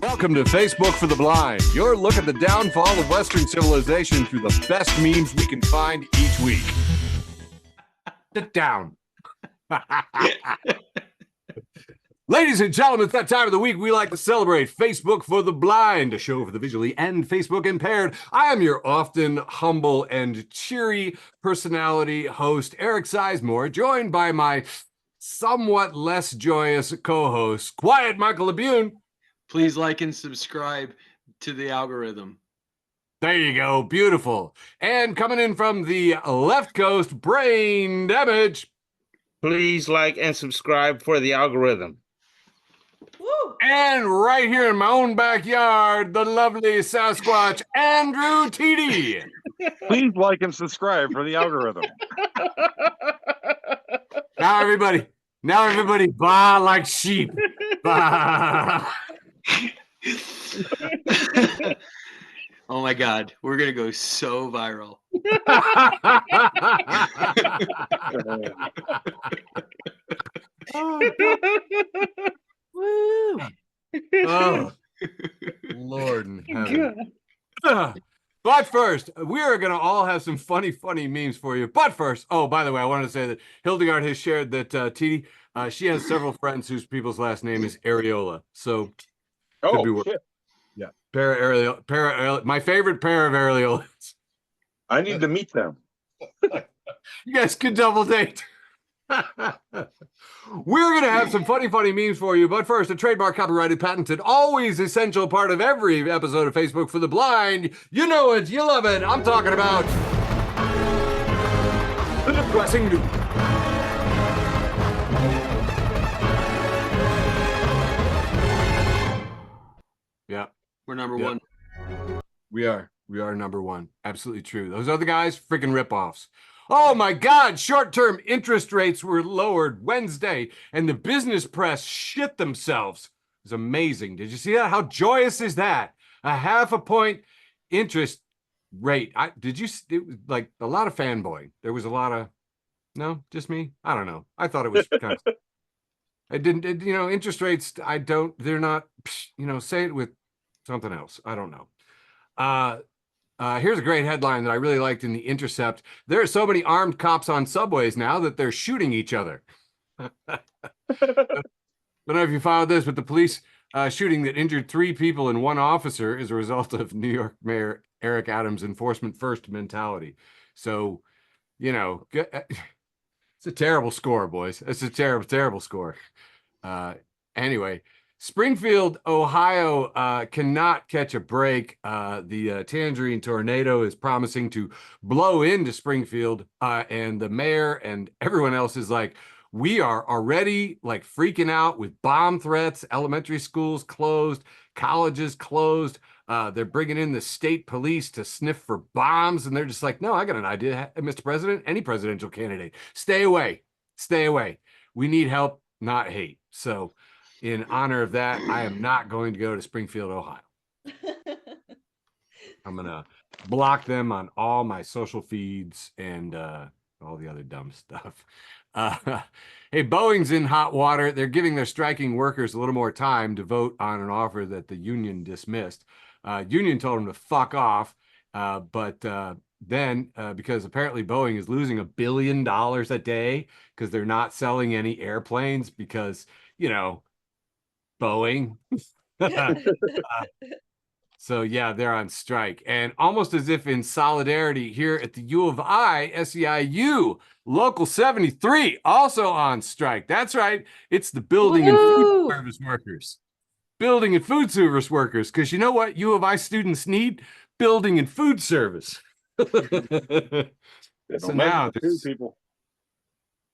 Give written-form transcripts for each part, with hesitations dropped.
Welcome to Facebook for the Blind, your look at the downfall of Western civilization through the best memes we can find each week. Sit down. Ladies and gentlemen, it's that time of the week we like to celebrate Facebook for the Blind, a show for the visually and Facebook impaired. I am your often humble and cheery personality host, Eric Sizemore, joined by my somewhat less joyous co-host, Quiet Michael Labune. Please like and subscribe to the algorithm. There you go. Beautiful. And coming in from the left coast, Brain Damage. Please like and subscribe for the algorithm. Woo. And right here in my own backyard, the lovely Sasquatch, Andrew TD. Please like and subscribe for the algorithm. Now everybody baa like sheep. Baa. Oh my God, we're gonna go so viral. Woo. Oh, Lord in heaven. But first, we are going to all have some funny memes for you. But first, oh, by the way, I wanted to say that Hildegard has shared that TD, she has several friends whose people's last name is Areola. So, could be Shit. yeah, para my favorite pair of areolas. I need to meet them. You guys could double date. We're going to have some funny memes for you, but first, a trademark, copyrighted, patented, always essential part of every episode of Facebook for the Blind. You know it, you love it. I'm talking about the depressing news. Yeah, We're number one. we are number one. Absolutely true. Those other guys, freaking ripoffs. Oh my God, short-term interest rates were lowered Wednesday, and the business press shit themselves. It was amazing. Did you see that? How joyous is that? A 0.5 point interest rate. It was like a lot of fanboying. There was a lot of, no, just me? I don't know. I thought it was kind of, interest rates, they're not, say it with something else. I don't know. Here's a great headline that I really liked in The Intercept. There are so many armed cops on subways now that they're shooting each other. I don't know if you followed this, but the police shooting that injured 3 people and 1 officer is a result of New York Mayor Eric Adams' enforcement first mentality. So, it's a terrible score, boys. It's a terrible score. Anyway. Springfield, Ohio cannot catch a break. The Tangerine tornado is promising to blow into Springfield, and the mayor and everyone else is like, we are already like freaking out with bomb threats. Elementary schools closed, colleges closed. They're bringing in the state police to sniff for bombs, and they're just like, no, I got an idea, Mr. President, any presidential candidate, stay away. We need help, not hate. So, in honor of that, I am not going to go to Springfield, Ohio. I'm going to block them on all my social feeds and all the other dumb stuff. Hey, Boeing's in hot water. They're giving their striking workers a little more time to vote on an offer that the union dismissed. Union told them to fuck off, but then because apparently Boeing is losing $1 billion a day because they're not selling any airplanes because, Boeing. So yeah, they're on strike. And almost as if in solidarity here at the U of I, SEIU, Local 73, also on strike. That's right. It's the building and food service workers. Building and food service workers. Because you know what U of I students need? Building and food service. So now there's people.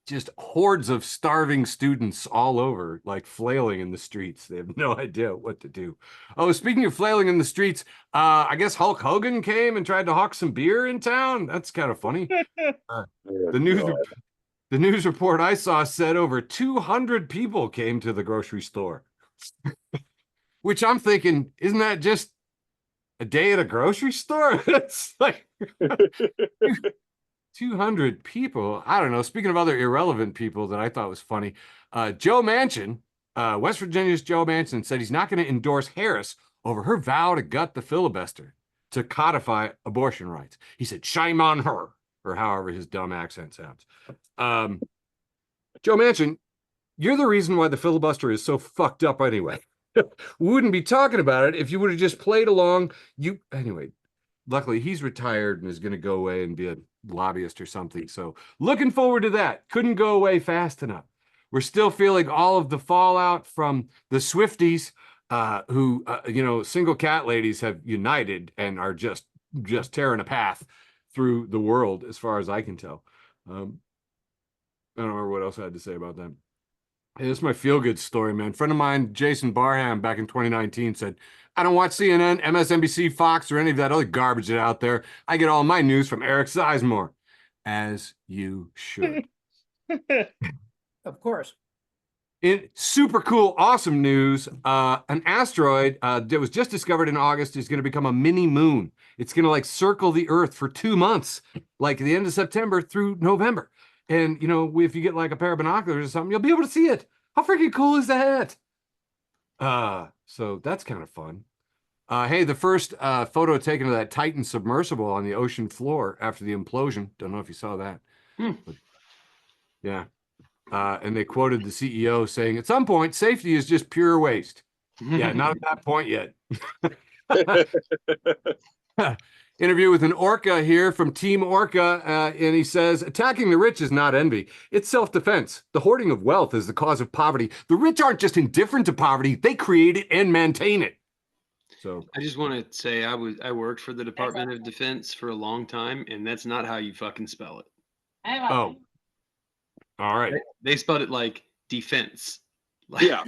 Just hordes of starving students all over, like flailing in the streets. They have no idea what to do. Oh, speaking of flailing in the streets, I guess Hulk Hogan came and tried to hawk some beer in town. That's kind of funny. The news report I saw said over 200 people came to the grocery store. Which I'm thinking, isn't that just a day at a grocery store? It's like 200 people. I don't know. Speaking of other irrelevant people that I thought was funny, Joe Manchin, West Virginia's Joe Manchin said he's not going to endorse Harris over her vow to gut the filibuster to codify abortion rights. He said, shame on her, or however his dumb accent sounds. Joe Manchin, you're the reason why the filibuster is so fucked up anyway. We wouldn't be talking about it if you would have just played along. Anyway, luckily he's retired and is going to go away and be a lobbyist or something. So looking forward to that. Couldn't go away fast enough. We're still feeling all of the fallout from the Swifties, who, single cat ladies have united and are just tearing a path through the world, as far as I can tell. I don't remember what else I had to say about that. Hey, this is my feel-good story, man. Friend of mine, Jason Barham, back in 2019 said, I don't watch CNN, MSNBC, Fox, or any of that other garbage that's out there. I get all my news from Eric Sizemore. As you should. Of course. In super cool, awesome news, an asteroid that was just discovered in August is going to become a mini moon. It's going to like circle the Earth for 2 months, like the end of September through November. And, if you get like a pair of binoculars or something, you'll be able to see it. How freaking cool is that? So that's kind of fun. Hey, the first photo taken of that Titan submersible on the ocean floor after the implosion. Don't know if you saw that. But, yeah. And they quoted the CEO saying, at some point, safety is just pure waste. Yeah, not at that point yet. Interview with an orca here from Team Orca, and he says, attacking the rich is not envy. It's self-defense. The hoarding of wealth is the cause of poverty. The rich aren't just indifferent to poverty. They create it and maintain it. So I just want to say I worked for the Department of Defense for a long time, and that's not how you fucking spell it. Oh. All right. They spelled it like defense. Like, Yeah.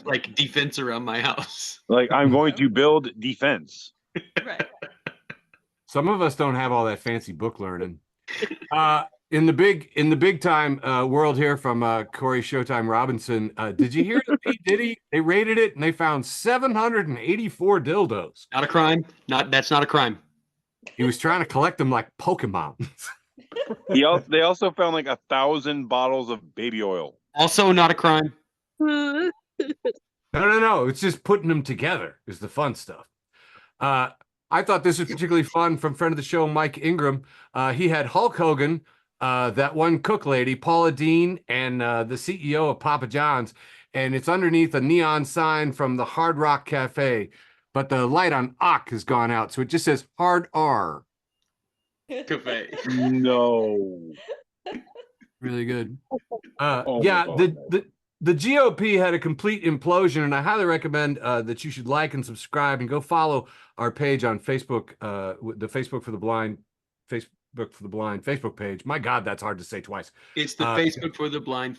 like defense around my house. Like, I'm going to build defense. Right. Some of us don't have all that fancy book learning. In the big time world here from Corey Showtime Robinson, did you hear that P. Diddy? They raided it and they found 784 dildos. Not a crime. That's not a crime. He was trying to collect them like Pokemon. They also found like 1,000 bottles of baby oil. Also not a crime. No. It's just putting them together is the fun stuff. I thought this was particularly fun from friend of the show, Mike Ingram. He had Hulk Hogan, that one cook lady, Paula Dean, and the CEO of Papa John's. And it's underneath a neon sign from the Hard Rock Cafe. But the light on Ock has gone out. So it just says Hard R. Cafe. No. Really good. Oh Yeah, my God. the GOP had a complete implosion, and I highly recommend that you should like and subscribe and go follow our page on Facebook, the Facebook for the Blind Facebook page. My God, that's hard to say twice. It's the Facebook for the blind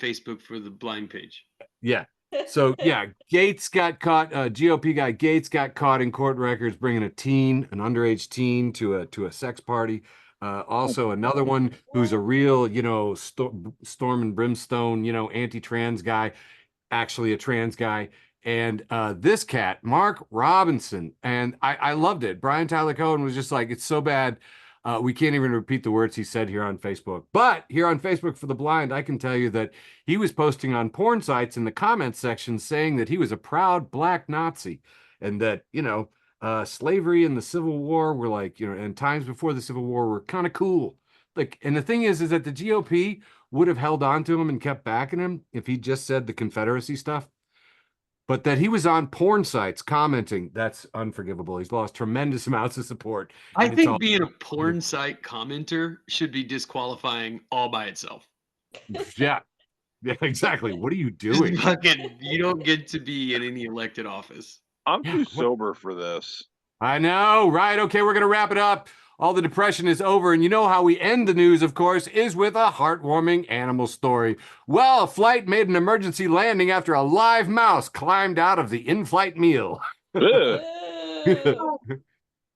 page. Yeah. So yeah, Gates got caught. GOP guy Gates got caught in court records bringing an underage teen to a sex party. Also another one who's a real, storm and brimstone, anti-trans guy, actually a trans guy. And this cat, Mark Robinson, and I loved it. Brian Tyler Cohen was just like, it's so bad. We can't even repeat the words he said here on Facebook. But here on Facebook for the Blind, I can tell you that he was posting on porn sites in the comments section saying that he was a proud black Nazi and that, slavery and the Civil War were like, and times before the Civil War were kind of cool. Like, and the thing is that the GOP would have held on to him and kept backing him if he just said the Confederacy stuff. But that he was on porn sites commenting, that's unforgivable. He's lost tremendous amounts of support. I think being a porn site commenter should be disqualifying all by itself. Yeah. Yeah, exactly. What are you doing? You don't get to be in any elected office. I'm too sober for this. I know, right? Okay, we're going to wrap it up. All the depression is over. And you know how we end the news, of course, is with a heartwarming animal story. Well, a flight made an emergency landing after a live mouse climbed out of the in-flight meal. Ugh. Yeah,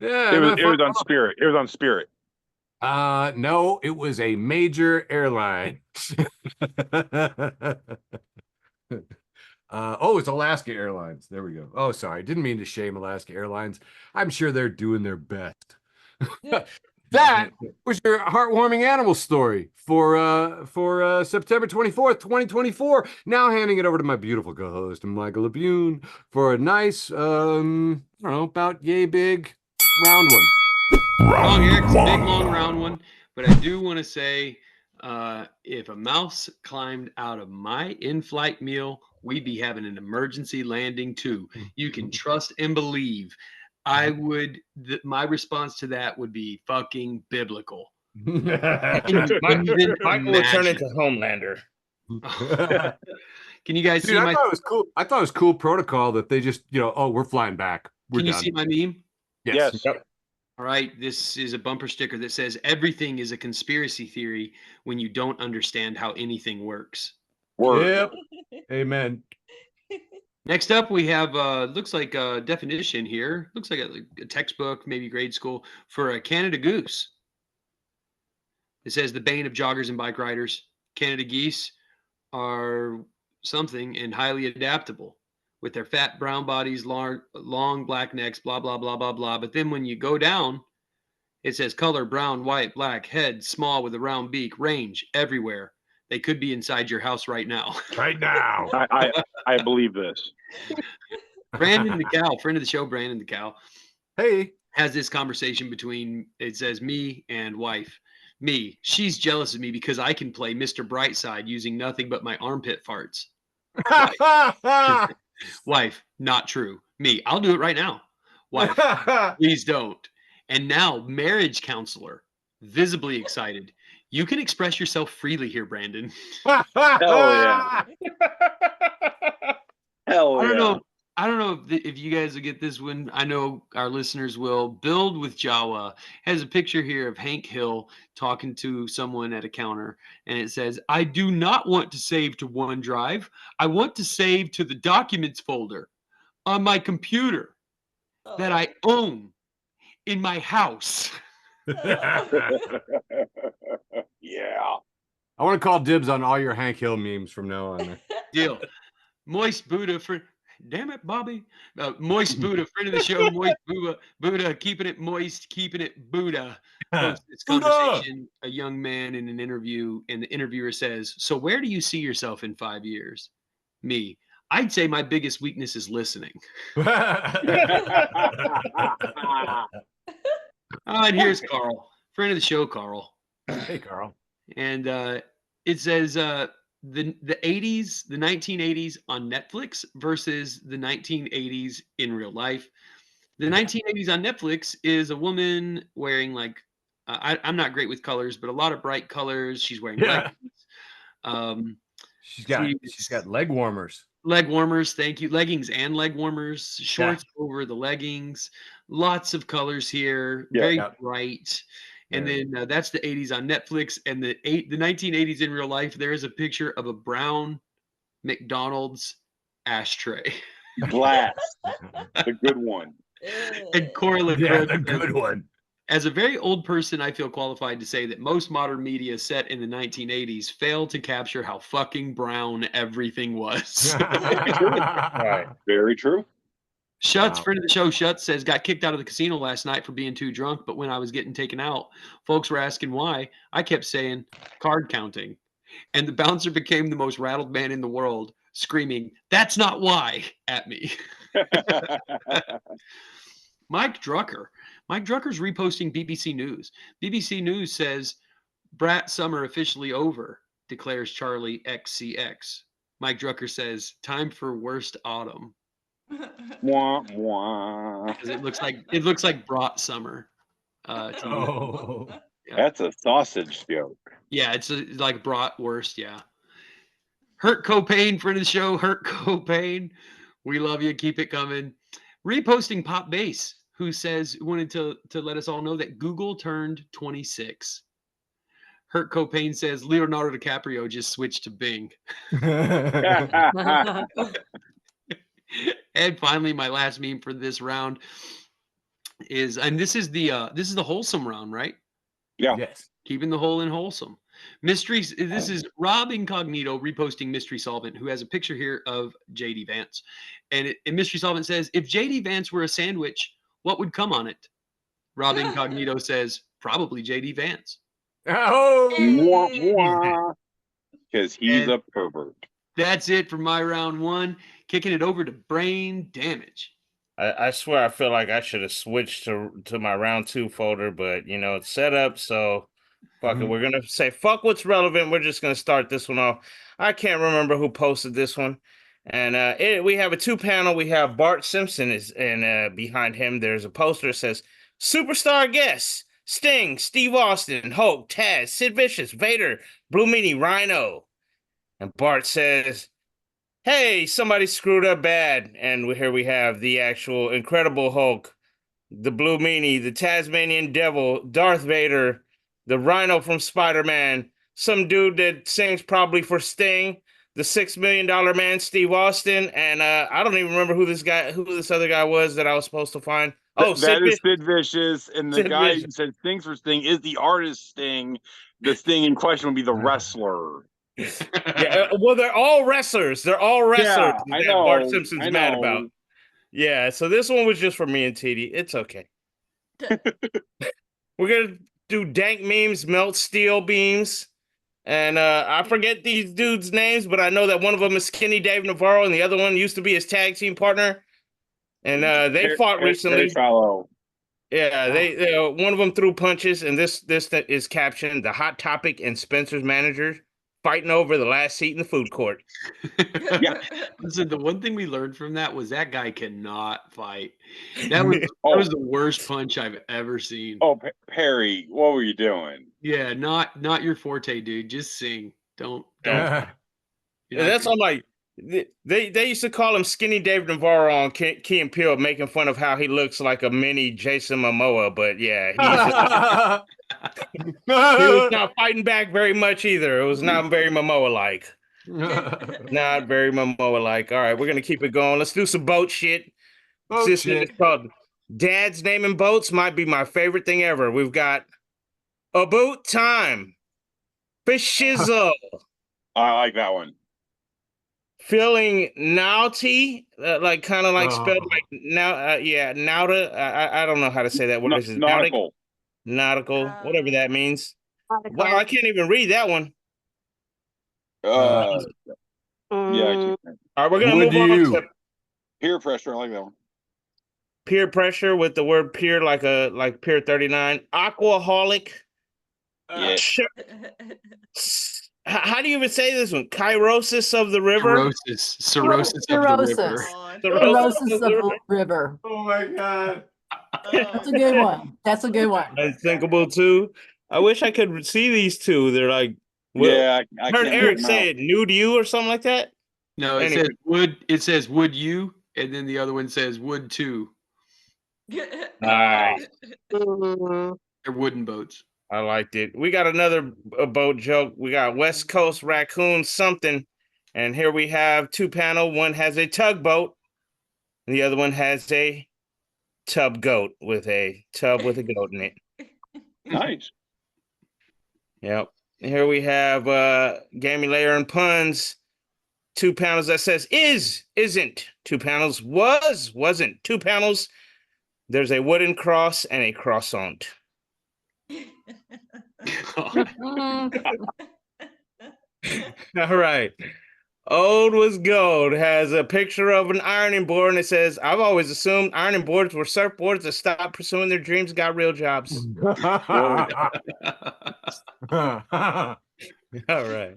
It was on Spirit. It was on Spirit. No, it was a major airline. It's Alaska Airlines. There we go. Oh, sorry. Didn't mean to shame Alaska Airlines. I'm sure they're doing their best. That was your heartwarming animal story for September 24th, 2024. Now handing it over to my beautiful co-host, Michael Labune, for a nice, I don't know, about yay big round one. Wrong, Eric. It's a big, long, round one. But I do want to say, if a mouse climbed out of my in-flight meal, we'd be having an emergency landing too. You can trust and believe. I would. My response to that would be fucking biblical. Can you even Michael will turn imagine? into Homelander. Can you guys Dude, see I my? thought it was cool. I thought it was cool protocol that they just, oh, we're flying back. We're Can you done. see my meme? Yes. Yes. Yep. All right, this is a bumper sticker that says everything is a conspiracy theory when you don't understand how anything works. Word. Yep. Amen. Next up, we have looks like a definition here. Looks like a textbook, maybe grade school, for a Canada goose. It says the bane of joggers and bike riders. Canada geese are something and highly adaptable with their fat brown bodies, long black necks, blah, blah, blah, blah, blah. But then when you go down, it says color, brown, white, black, head, small with a round beak, range, everywhere. They could be inside your house right now. Right now. I believe this. Brandon the cow, friend of the show, Brandon the cow, Hey. has this conversation between, it says me and wife. Me, she's jealous of me because I can play Mr. Brightside using nothing but my armpit farts. Wife, not true. Me, I'll do it right now. Wife, please don't. And now, marriage counselor, visibly excited. You can express yourself freely here, Brandon. Hell yeah. Hell yeah. I don't know if you guys will get this one. I know our listeners will. Build with Jawa has a picture here of Hank Hill talking to someone at a counter, and it says, "I do not want to save to OneDrive. I want to save to the documents folder on my computer that I own in my house." Yeah. I want to call dibs on all your Hank Hill memes from now on. Deal. Moist Buddha for damn it, Bobby. Moist Buddha, friend of the show. Moist Buddha, keeping it moist, keeping it Buddha. Posts this Buddha! conversation, a young man in an interview, and the interviewer says, "So where do you see yourself in 5 years?" Me, I'd say my biggest weakness is listening. And here's Carl, friend of the show, Carl. Hey, Carl. And it says the 80s, the 1980s on Netflix versus the 1980s in real life. The 1980s on Netflix is a woman wearing like I'm not great with colors, but a lot of bright colors. She's wearing leggings. She's got leg warmers. Leg warmers, thank you. Leggings and leg warmers, shorts over the leggings. Lots of colors here, very bright. And then that's the 80s on Netflix, and the 1980s in real life. There is a picture of a brown McDonald's ashtray. Glass, the good one. And Corla, the good one. As a very old person, I feel qualified to say that most modern media set in the 1980s failed to capture how fucking brown everything was. Right. Very true. Shuts, friend of the show, Shuts says, got kicked out of the casino last night for being too drunk, but when I was getting taken out, folks were asking why. I kept saying, card counting. And the bouncer became the most rattled man in the world, screaming, "That's not why," at me. Mike Drucker. Mike Drucker's reposting BBC News. BBC News says, "Brat summer officially over," declares Charlie XCX. Mike Drucker says, "Time for worst autumn." Wah, wah. It looks like brat summer. Oh. That's a sausage joke. Yeah, it's like brat worst. Yeah. Hurt Copain, friend of the show. Hurt Copain. We love you. Keep it coming. Reposting Pop Bass, who wanted to let us all know that Google turned 26. Hurt Copain says Leonardo DiCaprio just switched to Bing. And finally, my last meme for this round is, and this is the wholesome round, right? Yeah. Yes. Keeping the whole in wholesome. Mysteries. This is Rob Incognito reposting Mystery Solvent, who has a picture here of JD Vance. And Mystery Solvent says, if JD Vance were a sandwich, what would come on it? Rob Incognito says, Probably JD Vance. Oh, Because he's And- a pervert. That's it for my round one. Kicking it over to brain damage. I swear I feel like I should have switched to my round 2 folder, but you know it's set up, so fuck it. We're gonna say fuck what's relevant. We're just gonna start this one off. I can't remember who posted this one, and we have a 2-panel. We have Bart Simpson and behind him there's a poster that says superstar guests: Sting, Steve Austin, Hulk, Taz, Sid Vicious, Vader, Blue Meanie, Rhino, and Bart says, hey, somebody screwed up bad. And here we have the actual Incredible Hulk, the Blue Meanie, the Tasmanian Devil, Darth Vader, the Rhino from Spider-Man, some dude that sings probably for Sting, the $6 Million Man, Steve Austin, and I don't even remember who this other guy was that I was supposed to find. Oh, That is Sid Vicious, and the Sid guy Vicious. who said Stings for Sting is the artist Sting. The Sting in question would be the wrestler. Yeah, well, they're all wrestlers. They're all wrestlers I that Bart know, Simpson's I mad know. about. Yeah, so this one was just for me and TD. It's okay. We're gonna do dank memes, melt steel beams, and I forget these dudes' names, but I know that one of them is Skinny Dave Navarro, and the other one used to be his tag team partner. And they fought recently. Fellow. Yeah, they one of them threw punches, and this is captioned: "The Hot Topic and Spencer's manager fighting over the last seat in the food court." Yeah. Listen, the one thing we learned from that was that guy cannot fight. That was the worst punch I've ever seen. Oh, Perry, what were you doing? Yeah, not your forte, dude. Just sing. Don't. Yeah, You're not that's gonna- all. Like they used to call him Skinny Dave Navarro on Key and Peele, making fun of how he looks like a mini Jason Momoa. But yeah, he was not fighting back very much either. It was not very Momoa-like. Not very Momoa-like. All right, we're gonna keep it going. Let's do some boat shit. Boat This shit. is called Dad's Naming Boats. Might be my favorite thing ever. We've got a boat time, fish shizzle, I like that one. feeling naughty, like kind of like spelled Oh. like now. Yeah, nauta. I don't know how to say that. What is it? Nautical. Nautical, whatever that means. Wow, I can't even read that one. Yeah. I can't- All right, we're gonna Would move on you? to Peer pressure. I like that one. peer pressure with the word peer, like peer 39. Aquaholic. Yeah. How do you even say this one? Chirosis of the river. Cirrhosis of the river. Cirrhosis Cirrhosis of of the river. the river. Oh my god. That's a good one. That's a good one. Unthinkable too. I wish I could see these two. They're like, well, Yeah, I I heard can't Eric make them say out. it, nude you or something like that. No, it Anyway. says would. It says would you, and then the other one says would too. Nice. They're wooden boats. I liked it. We got another boat joke. We got West Coast raccoon something, and here we have 2-panel. One has a tugboat, and the other one has a tub goat with a tub with a goat in it. Nice. Yep. Here we have Gammy Layer and Puns. 2 panels that says isn't. 2 panels wasn't. 2 panels. There's a wooden cross and a croissant. All right. Old was gold has a picture of an ironing board and it says, I've always assumed ironing boards were surfboards that stopped pursuing their dreams, got real jobs. All right.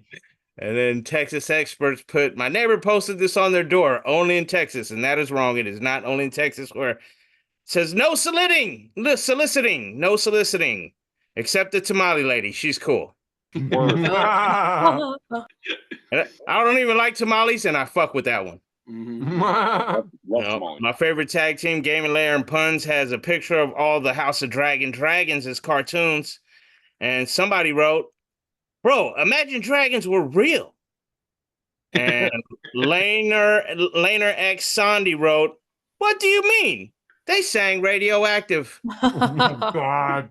And then Texas experts put, my neighbor posted this on their door, only in Texas. And that is wrong. It is not only in Texas where it says no soliciting, except the tamale lady. She's cool. And I don't even like tamales, and I fuck with that one. Love tamale. My favorite tag team, Gaming Lair and Puns, has a picture of all the House of Dragons as cartoons. And somebody wrote, bro, Imagine Dragons were real. And Laner X Sandy wrote, what do you mean? They sang Radioactive. God.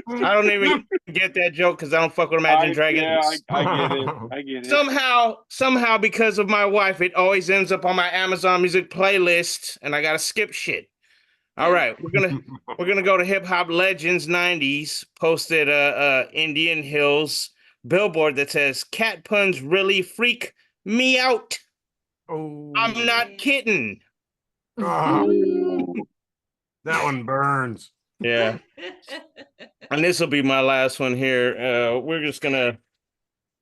I don't even get that joke because I don't fuck with Imagine Dragons. Yeah, I get it. I get it. Somehow, because of my wife, it always ends up on my Amazon Music playlist, and I gotta skip shit. All right, we're gonna go to Hip Hop Legends 90s. Posted Indian Hills billboard that says "Cat puns really freak me out. Oh, I'm not kidding." ah, that one burns. Yeah, and this will be my last one here. We're just gonna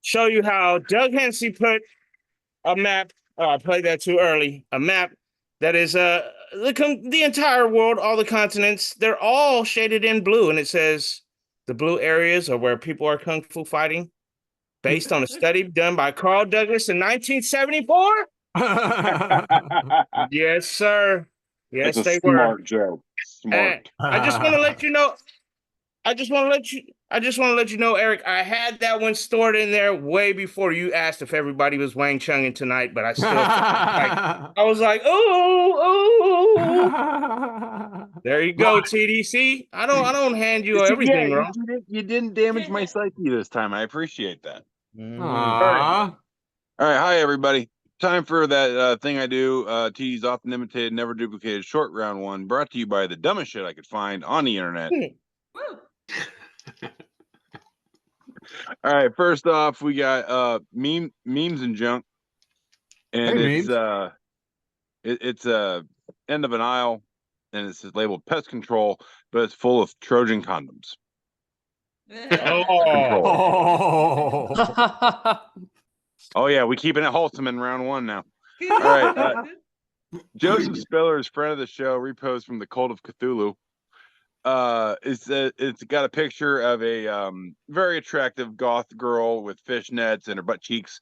show you how Doug Hensey put a map. Oh, I played that too early. A map that is the entire world, all the continents. They're all shaded in blue, and it says the blue areas are where people are kung fu fighting, based on a study done by Carl Douglas in 1974. Yes, sir. Yes, It's a they were. smart joke. Smart. I just want to let you know. I just want to let you know, Eric, I had that one stored in there way before you asked if everybody was Wang Chunging tonight, but I still I was like, oh. There you go, TDC. I don't hand you everything wrong. You didn't damage my psyche this time. I appreciate that. Aw. All right, hi everybody. Time for that thing I do. TD's often imitated, never duplicated, short round one. Brought to you by the dumbest shit I could find on the internet. Woo. All right, first off, we got memes and junk, and Hey, it's memes. it's end of an aisle, and it's labeled pest control, but it's full of Trojan condoms. Oh. Oh. Oh yeah, we keeping it wholesome in round one now. All right, Joseph Spiller's friend of the show repost from the Cult of Cthulhu. It's got a picture of a very attractive goth girl with fishnets and her butt cheeks,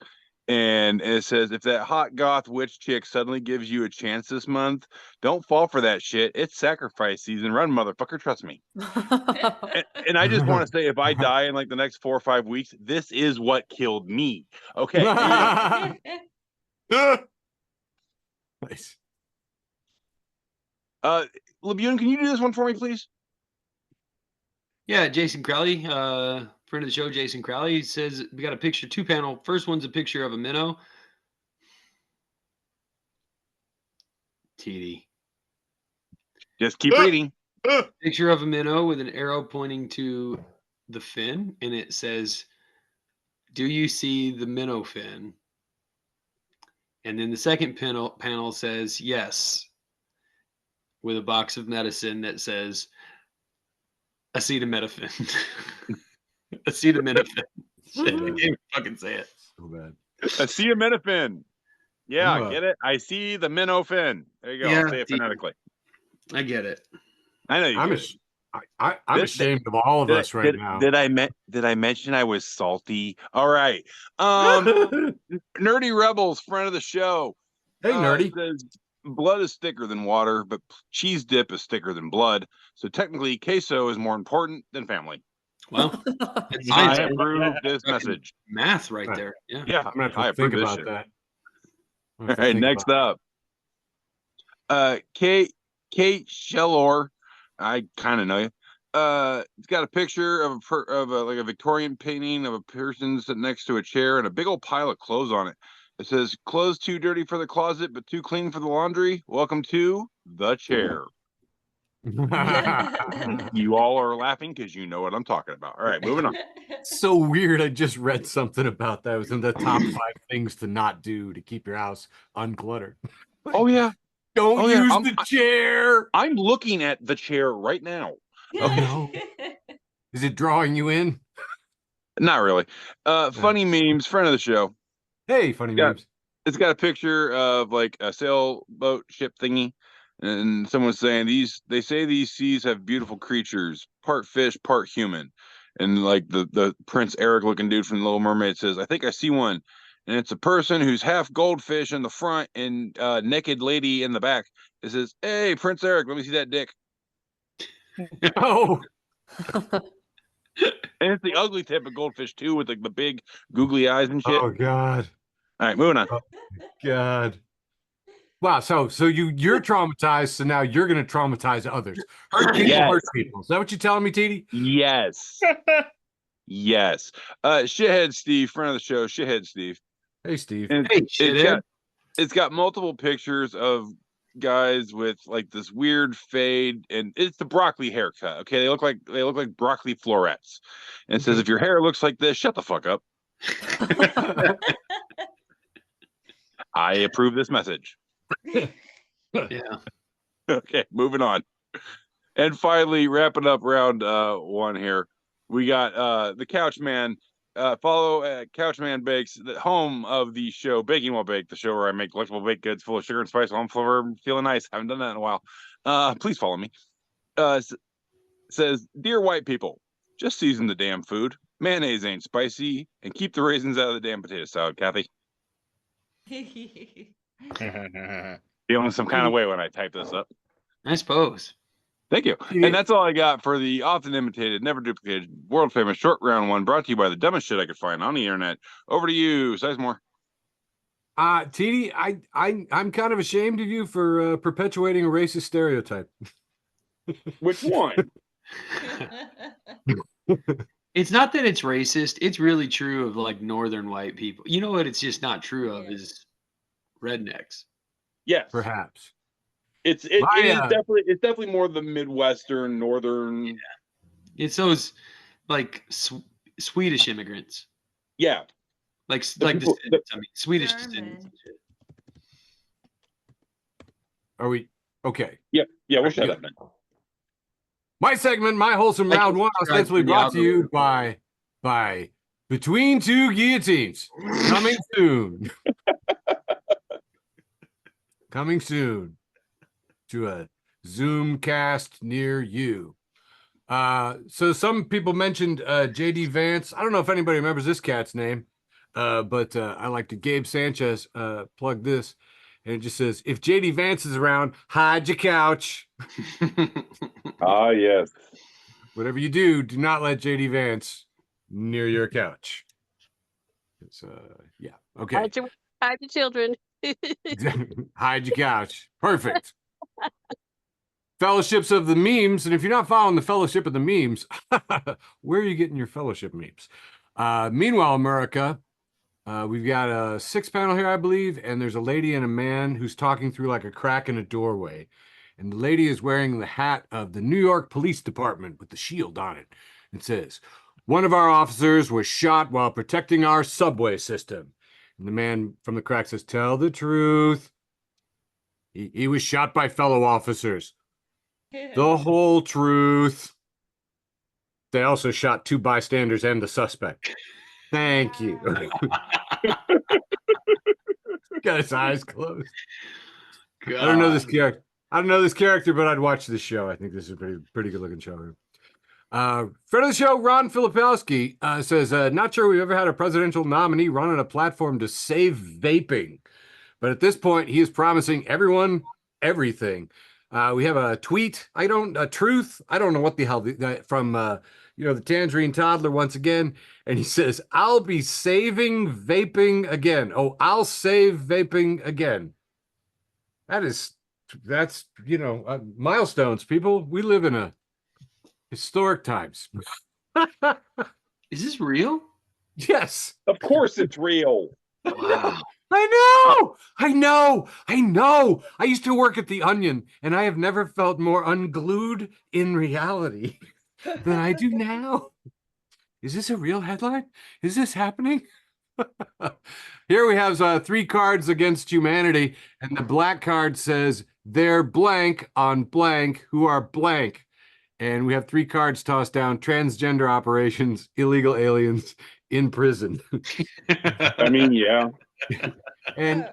and it says, if that hot goth witch chick suddenly gives you a chance this month, don't fall for that shit. It's sacrifice season. Run, motherfucker. Trust me. And I just want to say, if I die in like the next 4 or 5 weeks, this is what killed me. Okay. Nice. Labune, can you do this one for me, please? Yeah, Jason Crowley, friend of the show, Jason Crowley, says we got a picture, 2-panel. First one's a picture of a minnow. TD. Just keep reading. Picture of a minnow with an arrow pointing to the fin, and it says, "Do you see the minnow fin?" And then the second panel says, "Yes," with a box of medicine that says, acetaminophen. Acetaminophen. Shit, I can't even fucking say it. So bad. Acetaminophen. Yeah, I'm, get it? I see the minnow fin. There you go. Yeah, I'll say it phonetically. I get it. I know you I'm, get it. I'm ashamed of all of us right now. Did I mention I was salty? All right. Nerdy Rebels, friend of the show. Hey, nerdy. Says, blood is thicker than water, but cheese dip is thicker than blood. So technically, queso is more important than family. Well, that's I science. approve this Fucking message. math right Right. there. Yeah. Yeah, I'm gonna have I to think approve this about shit. that. All right, next up. Kate Shellor. I kind of know you. It's got a picture of like a Victorian painting of a person sitting next to a chair and a big old pile of clothes on it. It says, "Clothes too dirty for the closet, but too clean for the laundry. Welcome to the chair." You all are laughing because you know what I'm talking about. All right, moving on. So weird. I just read something about that. It was in the top 5 things to not do to keep your house uncluttered. Oh yeah, Don't Oh, yeah. use the chair. I'm looking at the chair right now. Oh, no. Is it drawing you in? Not really. Funny memes, friend of the show. Hey, funny Yeah. memes. It's got a picture of like a sailboat ship thingy, and someone's saying they say these seas have beautiful creatures, part fish, part human. And like the Prince Eric looking dude from the Little Mermaid says, "I think I see one." And it's a person who's half goldfish in the front and naked lady in the back. It says, "Hey, Prince Eric, let me see that dick." Oh, And it's the ugly type of goldfish too, with like the big googly eyes and shit. oh God. All right, moving on. God. Wow. So you're traumatized. So now you're going to traumatize others. Hurt people, Yes. hurt people. Is that what you're telling me, TD? Yes. Yes. Shithead Steve, friend of the show, Shithead Steve. Hey, Steve. And Hey, shithead. it's got multiple pictures of guys with like this weird fade, and it's the broccoli haircut. Okay, they look like broccoli florets. And it says, if your hair looks like this, shut the fuck up. I approve this message. Yeah. Okay, moving on. And finally, wrapping up round one here, we got the Couch Man. Follow Couch Man Bakes, the home of the show Baking While Baked, the show where I make delectable baked goods full of sugar and spice while I'm feeling nice. Haven't done that in a while. Please follow me. Says, dear white people, just season the damn food. Mayonnaise ain't spicy, and keep the raisins out of the damn potato salad, Kathy. Feeling some kind of way when I type this up. I suppose. Thank you. And that's all I got for the often imitated, never duplicated, world famous short round one, brought to you by the dumbest shit I could find on the internet. Over to you, Sizemore. TD, I'm kind of ashamed of you for perpetuating a racist stereotype. Which one? It's not that it's racist. It's really true of like northern white people. You know what it's just not true of is rednecks. Yes. Perhaps. It is definitely more the Midwestern, northern. Yeah. It's those like Swedish immigrants. Yeah. Like people, descendants. I mean, Swedish descendants. Are we okay? Yeah, we'll shut up now. My segment, My Wholesome Round One, ostensibly brought to you by Between Two Guillotines. Coming soon. Coming soon to a Zoom cast near you. So some people mentioned JD Vance. I don't know if anybody remembers this cat's name, but I like to Gabe Sanchez plug this. And it just says, if JD Vance is around, hide your couch. Ah, yes. Whatever you do, do not let JD Vance near your couch. It's yeah. Okay. Hide your children. Hide your couch. Perfect. Fellowships of the memes. And if you're not following the Fellowship of the memes, where are you getting your fellowship memes? Meanwhile, America, we've got a 6-panel here, I believe, and there's a lady and a man who's talking through like a crack in a doorway. And the lady is wearing the hat of the New York Police Department with the shield on it. It says, one of our officers was shot while protecting our subway system. And the man from the crack says, tell the truth. He was shot by fellow officers. The whole truth. They also shot 2 bystanders and the suspect. Thank you. Got his eyes closed. God. I don't know this character. I don't know this character, but I'd watch this show. I think this is a pretty good looking show. Friend of the show, Ron Filipowski, says, not sure we've ever had a presidential nominee run on a platform to save vaping. But at this point, he is promising everyone everything. We have a tweet. Truth. I don't know what the hell from, the Tangerine Toddler once again. And he says, I'll be saving vaping again. Oh, I'll save vaping again. That's milestones, people. We live in a historic times. Is this real? Yes. Of course it's real. Wow. I know. I used to work at The Onion, and I have never felt more unglued in reality than I do now. Is this a real headline? Is this happening? Here we have 3 cards against humanity, and the black card says they're blank on blank who are blank. And we have 3 cards tossed down: transgender operations, illegal aliens in prison. I mean, yeah. And,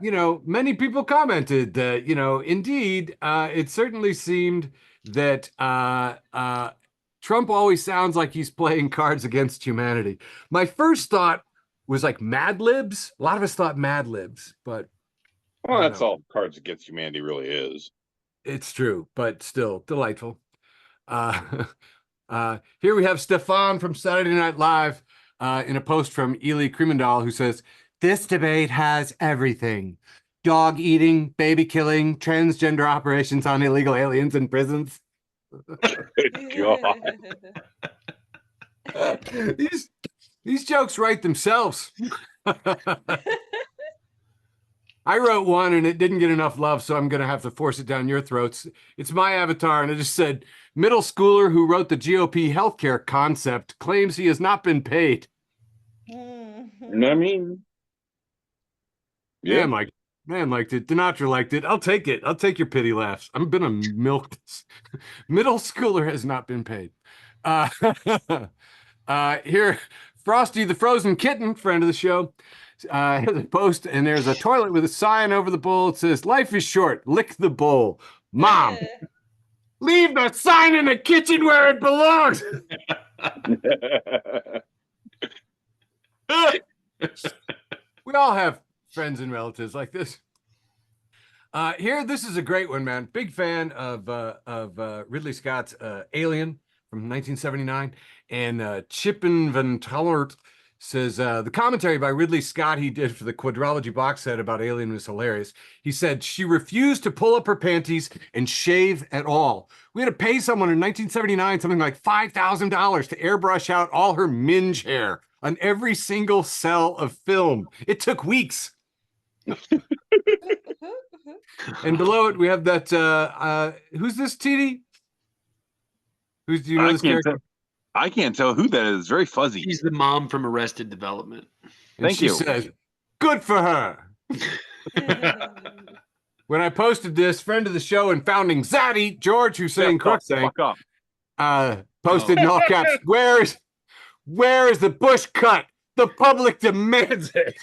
many people commented that, indeed, it certainly seemed that Trump always sounds like he's playing cards against humanity. My first thought was like Mad Libs. A lot of us thought Mad Libs, but well, that's all Cards Against Humanity really is. It's true, but still delightful. Here we have Stefan from Saturday Night Live in a post from Ely Krimendahl, who says, this debate has everything: dog eating, baby killing, transgender operations on illegal aliens in prisons. Good God. These jokes write themselves. I wrote one and it didn't get enough love, so I'm going to have to force it down your throats. It's my avatar, and it just said, middle schooler who wrote the GOP healthcare concept claims he has not been paid. And I mean, yeah. Man liked it. Denatra liked it. I'll take it. I'll take your pity laughs. I'm gonna milk this. Middle schooler has not been paid. Uh, here, Frosty the Frozen Kitten, friend of the show, has a post, and there's a toilet with a sign over the bowl. It says, "Life is short. Lick the bowl." Mom, leave the sign in the kitchen where it belongs. We all have friends and relatives like this. Here, this is a great one, man. Big fan of Ridley Scott's Alien from 1979. And Chippen Van Tallert says, the commentary by Ridley Scott he did for the quadrology box set about Alien was hilarious. He said, she refused to pull up her panties and shave at all. We had to pay someone in 1979 something like $5,000 to airbrush out all her minge hair on every single cell of film. It took weeks. And below it, we have that. Who's this, TD? Do you know this character? I can't tell who that is. It's very fuzzy. She's the mom from Arrested Development. And Thank she you. says, good for her. When I posted this, friend of the show and founding Zaddy, George Hussein Crookshank, Fuck off. posted in all caps, where is the bush cut? The public demands it.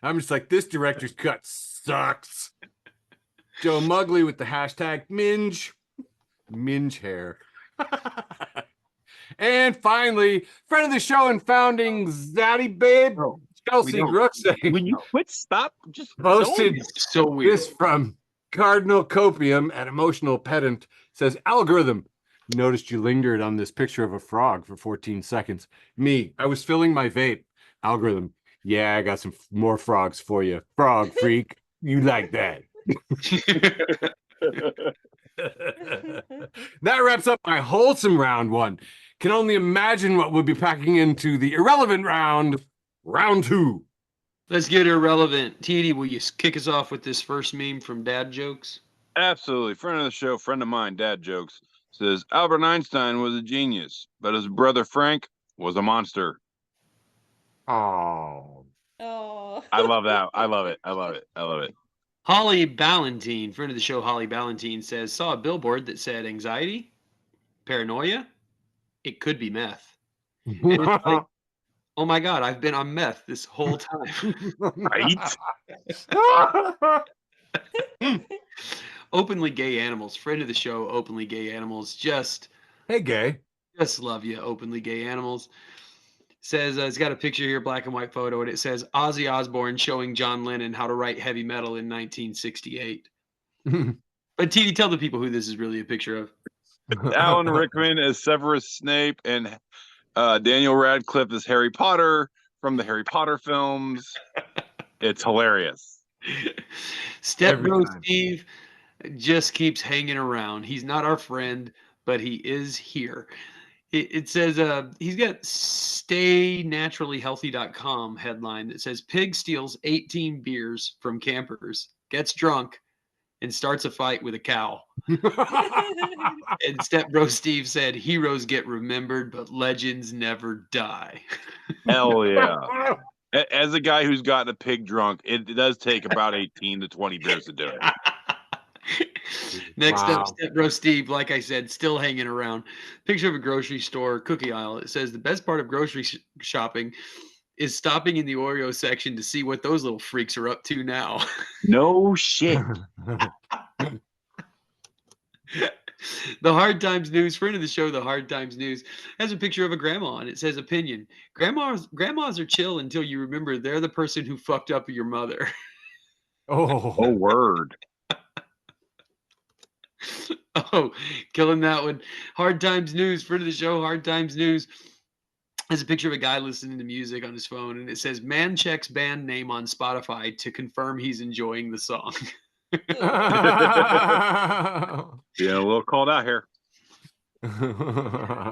I'm just like, this director's cut sucks. Joe Mugley with the hashtag minge hair. And finally, friend of the show and founding Zaddy Babe, Chelsea Crookshank, When you quit, stop. Just posted So weird. this from Cardinal Copium at Emotional Pedant. Says, algorithm, noticed you lingered on this picture of a frog for 14 seconds. Me, I was filling my vape. Algorithm, yeah, I got some more frogs for you. Frog freak, you like that. That wraps up my wholesome round one. Can only imagine what we'll be packing into the irrelevant round two. Let's get irrelevant. TD, will you kick us off with this first meme from Dad Jokes? Absolutely. Friend of the show, friend of mine, Dad Jokes, says Albert Einstein was a genius, but his brother Frank was a monster. Oh. Oh. I love that. I love it. I love it. I love it. Holly Ballantine, friend of the show, Holly Ballantine says, saw a billboard that said anxiety, paranoia, it could be meth. And it's like, oh my God, I've been on meth this whole time. Right? Openly Gay Animals, friend of the show, Openly Gay Animals, just Hey, love you, Openly Gay Animals. Says it's got a picture here, black and white photo, and it says Ozzy Osbourne showing John Lennon how to write heavy metal in 1968. gay. But TD, tell the people who this is really a picture of. Alan Rickman as Severus Snape and Daniel Radcliffe as Harry Potter from the Harry Potter films. It's hilarious. Step Every Bro time. Steve just keeps hanging around. He's not our friend, but he is here. It says he's got staynaturallyhealthy.com headline that says pig steals 18 beers from campers, gets drunk, and starts a fight with a cow. And Step Bro Steve said heroes get remembered, but legends never die. Hell yeah. As a guy who's gotten a pig drunk, it does take about 18 to 20 beers to do it. Next Wow. up, Step Bro Steve, like I said, still hanging around. Picture of a grocery store cookie aisle. It says the best part of grocery shopping is stopping in the Oreo section to see what those little freaks are up to now. No shit. The Hard Times News, friend of the show, the Hard Times News, has a picture of a grandma and it says opinion. Grandmas are chill until you remember they're the person who fucked up your mother. Oh, Oh, word. Oh, killing that one. Hard Times News, friend of the show, Hard Times News, has a picture of a guy listening to music on his phone, and it says, man checks band name on Spotify to confirm he's enjoying the song. Yeah, a little called out here.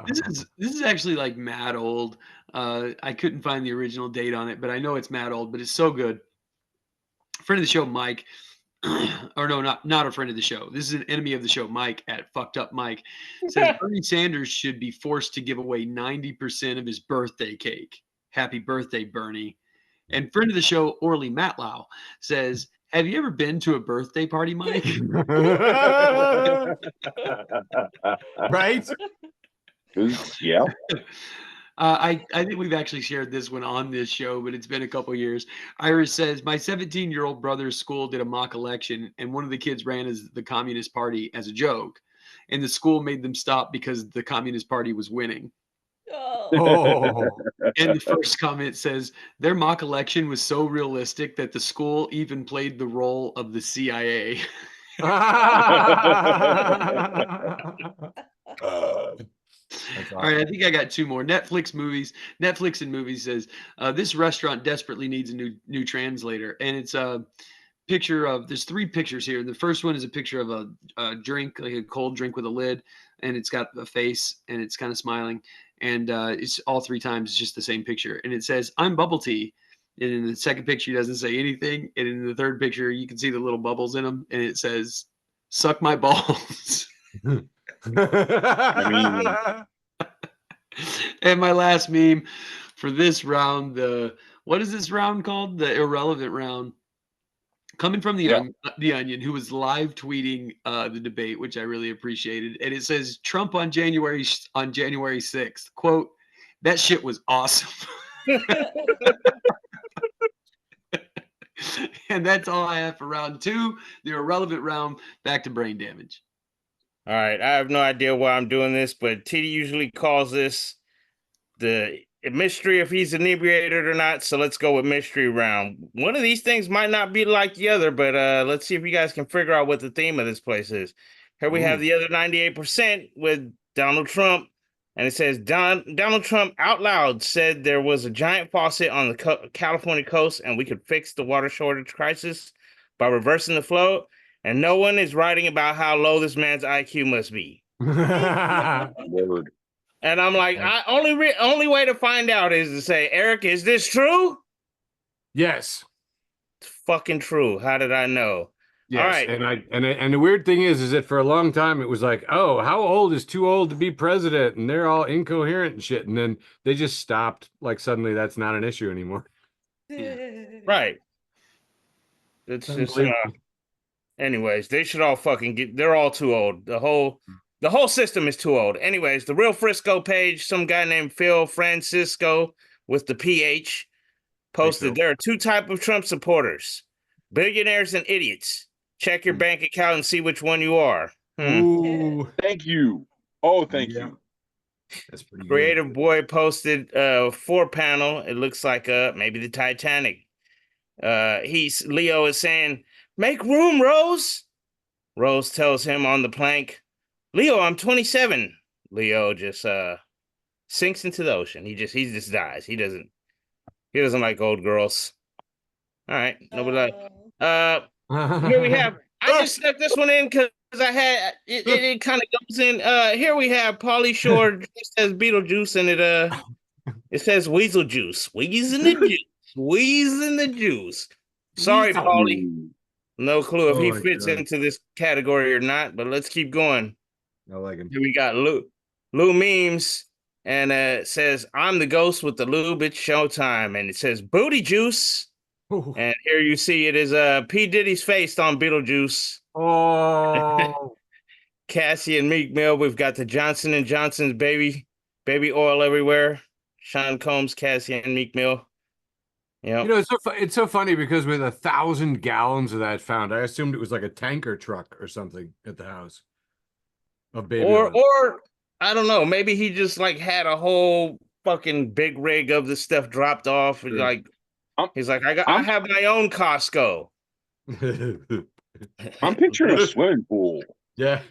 This is actually like mad old. I couldn't find the original date on it, but I know it's mad old, but it's so good. Friend of the show, Mike, or no, not a friend of the show. This is an enemy of the show, Mike at Fucked Up Mike, says Bernie Sanders should be forced to give away 90% of his birthday cake. Happy birthday, Bernie. And friend of the show, Orly Matlow, says, have you ever been to a birthday party, Mike? Right? Yeah. I think we've actually shared this one on this show, but it's been a couple years. Iris says, my 17-year-old brother's school did a mock election, and one of the kids ran as the Communist Party as a joke. And the school made them stop because the Communist Party was winning. Oh. Oh. And the first comment says, their mock election was so realistic that the school even played the role of the CIA. All right, I think I got two more. Netflix and movies says this restaurant desperately needs a new translator, and it's a picture of. There's three pictures here. The first one is a picture of a drink, like a cold drink with a lid, and it's got a face, and it's kind of smiling, and it's all three times it's just the same picture, and it says I'm bubble tea. And in the second picture, it doesn't say anything, and in the third picture, you can see the little bubbles in them, and it says "suck my balls." I mean, And my last meme for this round, what is this round called? The irrelevant round. Coming from the Onion, who was live tweeting the debate, which I really appreciated, and it says Trump on January 6th. Quote, that shit was awesome. And that's all I have for round two, the irrelevant round. Back to brain damage. All right, I have no idea why I'm doing this, but TD usually calls this the mystery if he's inebriated or not. So let's go with mystery round. One of these things might not be like the other, but let's see if you guys can figure out what the theme of this place is. Here we have the other 98% with Donald Trump, and it says Donald Trump out loud said there was a giant faucet on the California coast, and we could fix the water shortage crisis by reversing the flow. And no one is writing about how low this man's IQ must be. word. And I'm like, only way to find out is to say, Eric, is this true? Yes. It's fucking true. How did I know? Yes. All right. And the weird thing is that for a long time it was like, oh, how old is too old to be president? And they're all incoherent and shit. And then they just stopped. Like suddenly that's not an issue anymore. Right. It's just Unbelievable. anyways, they should all fucking they're all too old. The whole system is too old. Anyways, the Real Frisco page, some guy named Phil Francisco with the PH posted there are two types of Trump supporters: billionaires and idiots. Check your bank account and see which one you are. Ooh. Thank you. Oh, thank you. That's pretty Creative Boy posted 4-panel. It looks like maybe the Titanic. Leo is saying, make room, Rose. Rose tells him on the plank, Leo, I'm 27. Leo just sinks into the ocean. He just dies. He doesn't like old girls. All right. Nobody like here we have I just stuck this one in because I had it kind of goes in. Here we have Pauly Shore dressed as Beetlejuice, and it says Weasel Juice. Wheezing the juice. Wheezing the juice. Sorry, Pauly. No clue if he fits into this category or not, but let's keep going. I like him. Here we got Lou Memes, and it says, I'm the ghost with the lube, it's showtime. And it says Booty Juice. Ooh. And here you see it is P. Diddy's face on Beetlejuice. Oh. Cassie and Meek Mill. We've got the Johnson & Johnson's baby oil everywhere. Sean Combs, Cassie, and Meek Mill. Yep. You know, it's so funny because with 1,000 gallons of that found, I assumed it was like a tanker truck or something at the house of baby oil. Or I don't know, maybe he just like had a whole fucking big rig of the stuff dropped off. Sure. Like he's like, I have my own Costco. I'm picturing a swimming pool. Yeah.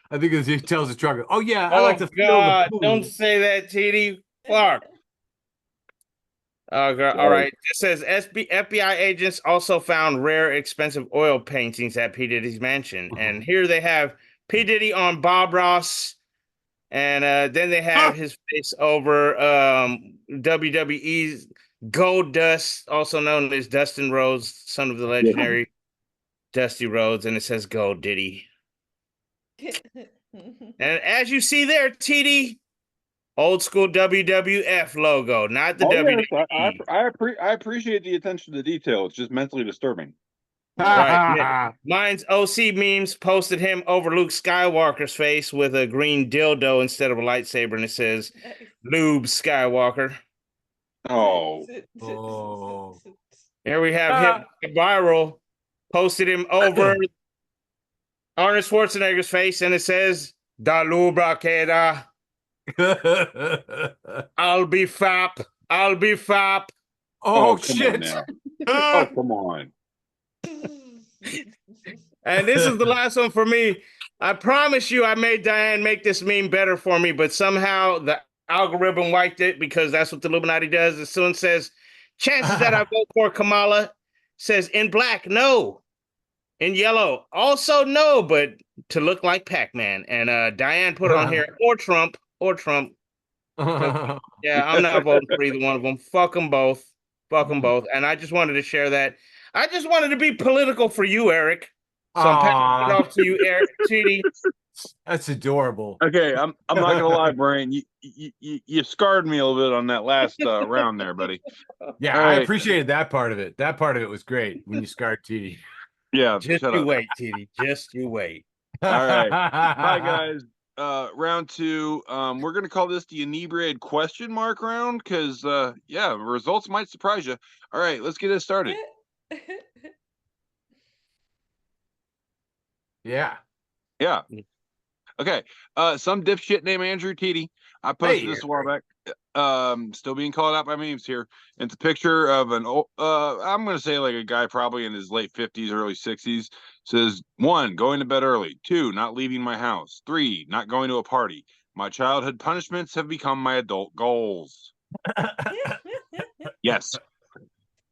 I think he tells the trucker, oh yeah, I like to feel God, the pool. don't say that, TD. Clark. All right. It says FBI agents also found rare, expensive oil paintings at P. Diddy's mansion. And here they have P. Diddy on Bob Ross And then they have his face over WWE's Gold Dust, also known as Dustin Rhodes, son of the legendary Dusty Rhodes, and it says Gold Diddy. And as you see there, TD, old school WWF logo, not the WWE. Yes, I appreciate the attention to detail. It's just mentally disturbing. Right. Mine's OC memes posted him over Luke Skywalker's face with a green dildo instead of a lightsaber, and it says Lube Skywalker. Oh. Oh. Here we have him viral, posted him over Arnold Schwarzenegger's face, and it says Da Lubra Queda. I'll be fap. I'll be fap. Oh, come shit. on now. Oh, come on. And this is the last one for me. I promise you I made Diane make this meme better for me, but somehow the algorithm wiped it because that's what the Illuminati does. As soon as it says, chances that I vote for Kamala, says in black, no. In yellow, also no, but to look like Pac-Man. And Diane put on here, or Trump. Yeah, I'm not voting for either one of them. Fuck them both. Fuck them both. And I just wanted to share that. I just wanted to be political for you, Eric. So I'm passing it off to you, Eric. TD. That's adorable. Okay, I'm not gonna lie, Brian. You scarred me a little bit on that last round there, buddy. Yeah, All I right. appreciated that part of it. That part of it was great when you scarred TD. Yeah, Just shut you up. wait, TD. Just you wait. All right. Hi guys. Round 2. We're gonna call this the inebriated question mark round because yeah, results might surprise you. All right, let's get this started. Yeah. Yeah. Okay. Some dipshit named Andrew Teedy. I posted this a while back. Still being called out by memes here. It's a picture of an old, I'm gonna say like a guy probably in his late 50s, early 60s. Says 1, going to bed early. 2, not leaving my house. 3, not going to a party. My childhood punishments have become my adult goals. Yes.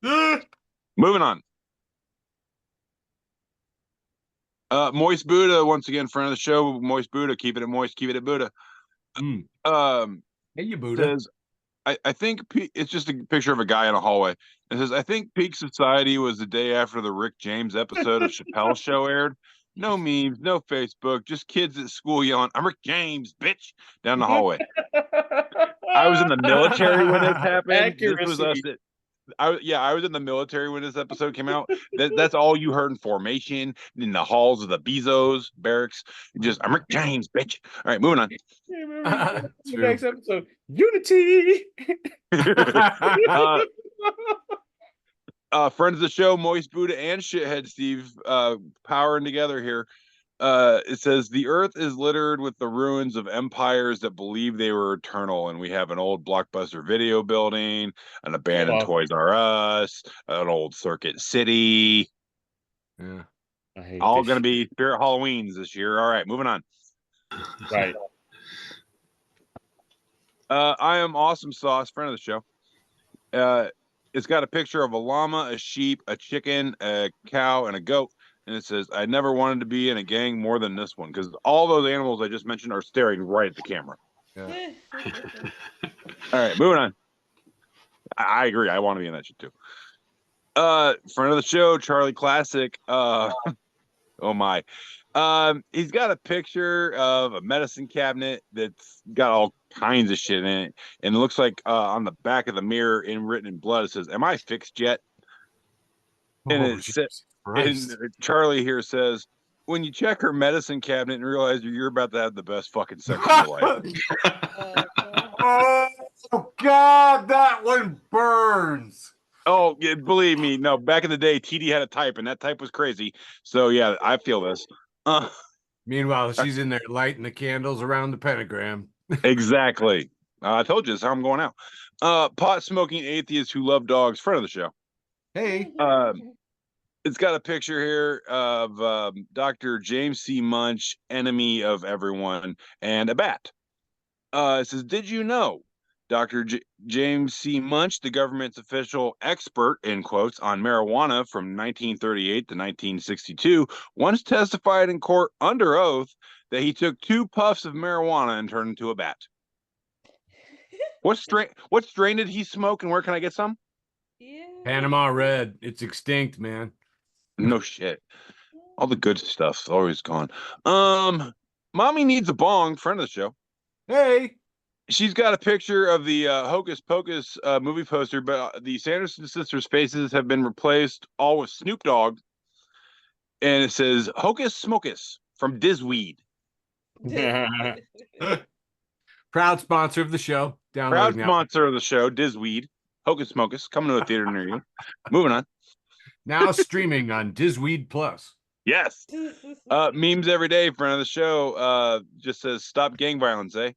Moving on. Moist Buddha, once again, friend of the show. Moist Buddha, keeping it moist, keep it at Buddha. Hey, you Buddha. Says, I think it's just a picture of a guy in a hallway. It says, I think Peak Society was the day after the Rick James episode of Chappelle's Show aired. No memes, no Facebook, just kids at school yelling, I'm Rick James, bitch, down the hallway. I was in the military when this happened. Accuracy. This was us. I was in the military when this episode came out. That's all you heard in formation in the halls of the Bezos barracks. Just I'm Rick James, bitch. All right, moving on. The next episode, Unity. Friends of the show, Moist Buddha and Shithead Steve, powering together here. It says the earth is littered with the ruins of empires that believe they were eternal, and we have an old Blockbuster video building, an abandoned Toys R Us, an old Circuit City. Yeah. All going to be Spirit Halloweens this year. All right, moving on. Right. I am Awesome Sauce, friend of the show. It's got a picture of a llama, a sheep, a chicken, a cow, and a goat. And it says, I never wanted to be in a gang more than this one, because all those animals I just mentioned are staring right at the camera. Yeah. All right, moving on. I agree. I want to be in that shit too. Friend of the show, Charlie Classic. Oh my. He's got a picture of a medicine cabinet that's got all kinds of shit in it. And it looks like on the back of the mirror, written in blood, it says, am I fixed yet? And and Charlie here says, when you check her medicine cabinet and realize you're about to have the best fucking sex of your life. Oh God, that one burns. Oh, yeah, believe me, no. Back in the day, TD had a type, and that type was crazy. So yeah, I feel this. Meanwhile, she's in there lighting the candles around the pentagram. Exactly. I told you that's how I'm going out. Pot smoking atheists who love dogs. Friend of the show. Hey. It's got a picture here of Dr. James C. Munch, enemy of everyone, and a bat. It says, did you know Dr. James C. Munch, the government's official expert, in quotes, on marijuana from 1938 to 1962, once testified in court under oath that he took 2 puffs of marijuana and turned into a bat. What strain did he smoke, and where can I get some? Yeah. Panama Red. It's extinct, man. No shit. All the good stuff's always gone. Mommy Needs a Bong, friend of the show. Hey. She's got a picture of the Hocus Pocus movie poster, but the Sanderson sisters' faces have been replaced all with Snoop Dogg. And it says Hocus Smocus from Dizweed. Proud sponsor of the show. Proud Downloading now. sponsor of the show, Dizweed. Hocus Smocus, coming to a theater near you. Moving on. Now streaming on Dizweed Plus. Yes. Memes every day, friend of the show. Just says stop gang violence, eh?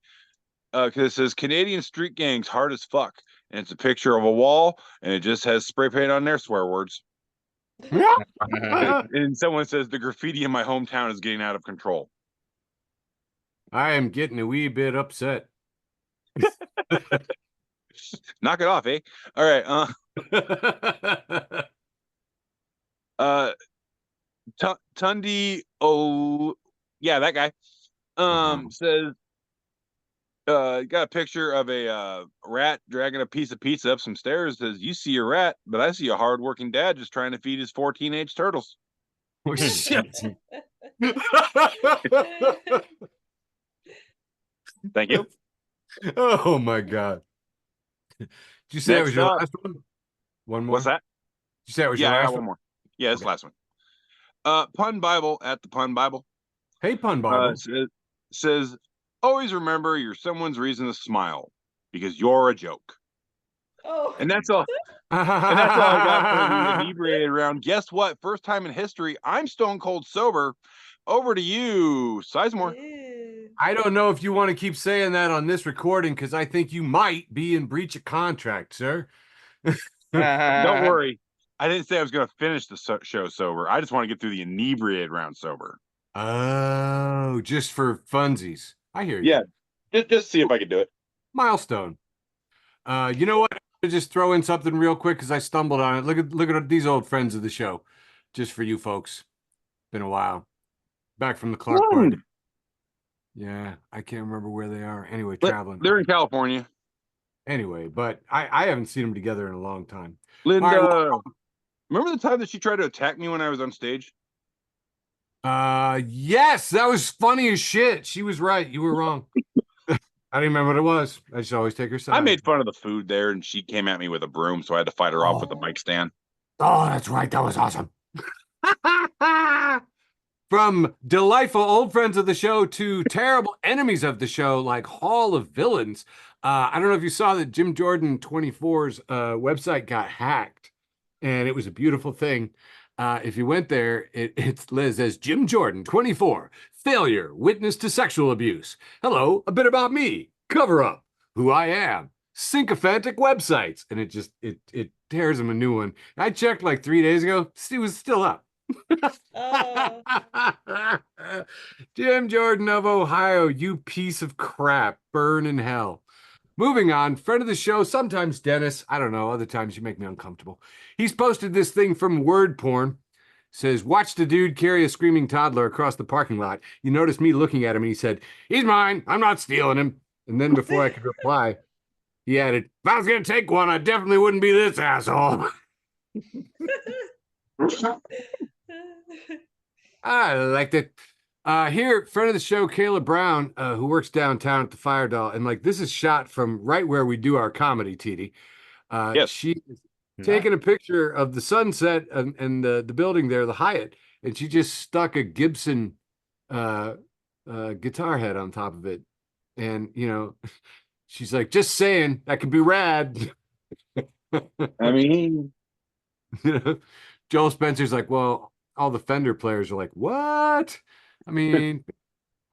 Because it says Canadian street gangs hard as fuck. And it's a picture of a wall, and it just has spray paint on their swear words. And someone says the graffiti in my hometown is getting out of control. I am getting a wee bit upset. Knock it off, eh? All right. Tundi, oh yeah, that guy. Says got a picture of a rat dragging a piece of pizza up some stairs. Says, you see a rat, but I see a hardworking dad just trying to feed his 4 teenage turtles. Oh, shit. Thank you. Oh my God. Did you say that was your last one? One more? What's that? Did you say it was your I last got one? one more. Yeah, this Okay. last one. Pun Bible at the Pun Bible. Hey, Pun Bible. Says, always remember you're someone's reason to smile because you're a joke. Oh. And that's all. And that's all I got for the inebriated round. Guess what? First time in history, I'm stone cold sober. Over to you, Sizemore. Ew. I don't know if you want to keep saying that on this recording because I think you might be in breach of contract, sir. Don't worry. I didn't say I was going to finish the show sober. I just want to get through the inebriated round sober. Oh, just for funsies. I hear you. Yeah, just see if I can do it. Milestone. You know what? I'm gonna just throw in something real quick because I stumbled on it. Look at these old friends of the show. Just for you folks. Been a while. Back from the Clark party. Yeah, I can't remember where they are. Anyway, traveling. They're in California. Anyway, but I haven't seen them together in a long time. Linda, All right, remember the time that she tried to attack me when I was on stage? Yes, that was funny as shit. She was right. You were wrong. I didn't remember what it was. I just always take her side. I made fun of the food there, and she came at me with a broom, so I had to fight her off with the mic stand. Oh, that's right. That was awesome. From delightful old friends of the show to terrible enemies of the show, like Hall of Villains. I don't know if you saw that Jim Jordan 24's website got hacked, and it was a beautiful thing. If you went there, it's Liz as Jim Jordan 24, failure, witness to sexual abuse. Hello, a bit about me, cover up, who I am, sycophantic websites, and it tears him a new one. I checked like 3 days ago, it was still up. Oh. Jim Jordan of Ohio, you piece of crap, burn in hell. Moving on, friend of the show, sometimes Dennis, I don't know, other times you make me uncomfortable. He's posted this thing from Word Porn. Says, watch the dude carry a screaming toddler across the parking lot. You noticed me looking at him and he said, he's mine, I'm not stealing him. And then before I could reply, he added, if I was going to take one, I definitely wouldn't be this asshole. I liked it. Here, friend of the show, Kayla Brown, who works downtown at the Fire Doll, and like this is shot from right where we do our comedy, TD. Yes. She taking a picture of the sunset and the building there, the Hyatt, and she just stuck a Gibson guitar head on top of it. And you know, she's like, just saying, that could be rad. I mean, You know, Joel Spencer's like, well, all the Fender players are like, what? I mean,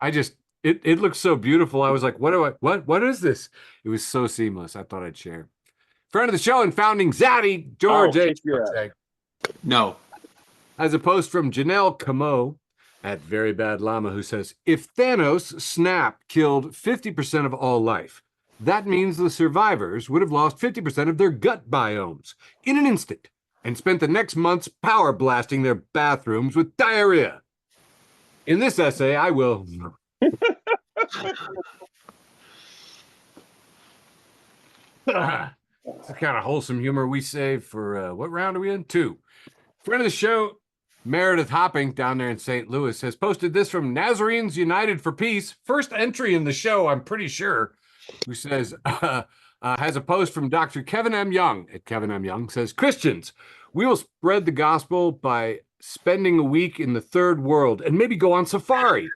it looks so beautiful. I was like, what is this? It was so seamless. I thought I'd share. Friend of the show and founding Zaddy, George H. No. Has a post from Janelle Camo at Very Bad Llama who says, if Thanos' snap killed 50% of all life, That means the survivors would have lost 50% of their gut biomes in an instant and spent the next months power blasting their bathrooms with diarrhea. In this essay, I will. It's the kind of wholesome humor we save for what round are we in? 2. Friend of the show, Meredith Hopping down there in St. Louis, has posted this from Nazarenes United for Peace. First entry in the show, I'm pretty sure, who says, has a post from Dr. Kevin M. Young at Kevin M. Young, says, Christians, we will spread the gospel by spending a week in the third world and maybe go on safari.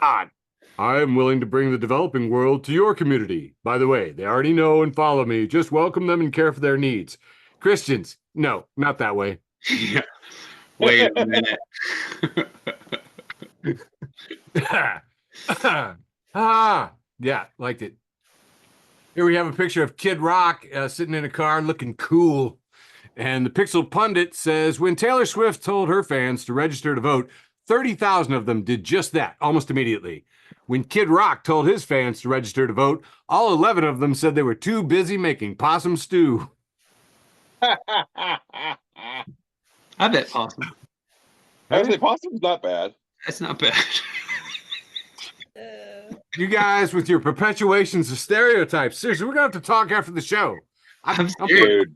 God, I am willing to bring the developing world to your community. By the way, they already know and follow me. Just welcome them and care for their needs. Christians, no, not that way. Yeah. Wait a minute. Yeah, liked it. Here we have a picture of Kid Rock sitting in a car looking cool. And the Pixel Pundit says, when Taylor Swift told her fans to register to vote, 30,000 of them did just that almost immediately. When Kid Rock told his fans to register to vote, all 11 of them said they were too busy making possum stew. I bet possum. I would say possum's not bad. That's not bad. You guys with your perpetuations of stereotypes. Seriously, we're going to have to talk after the show. I'm serious.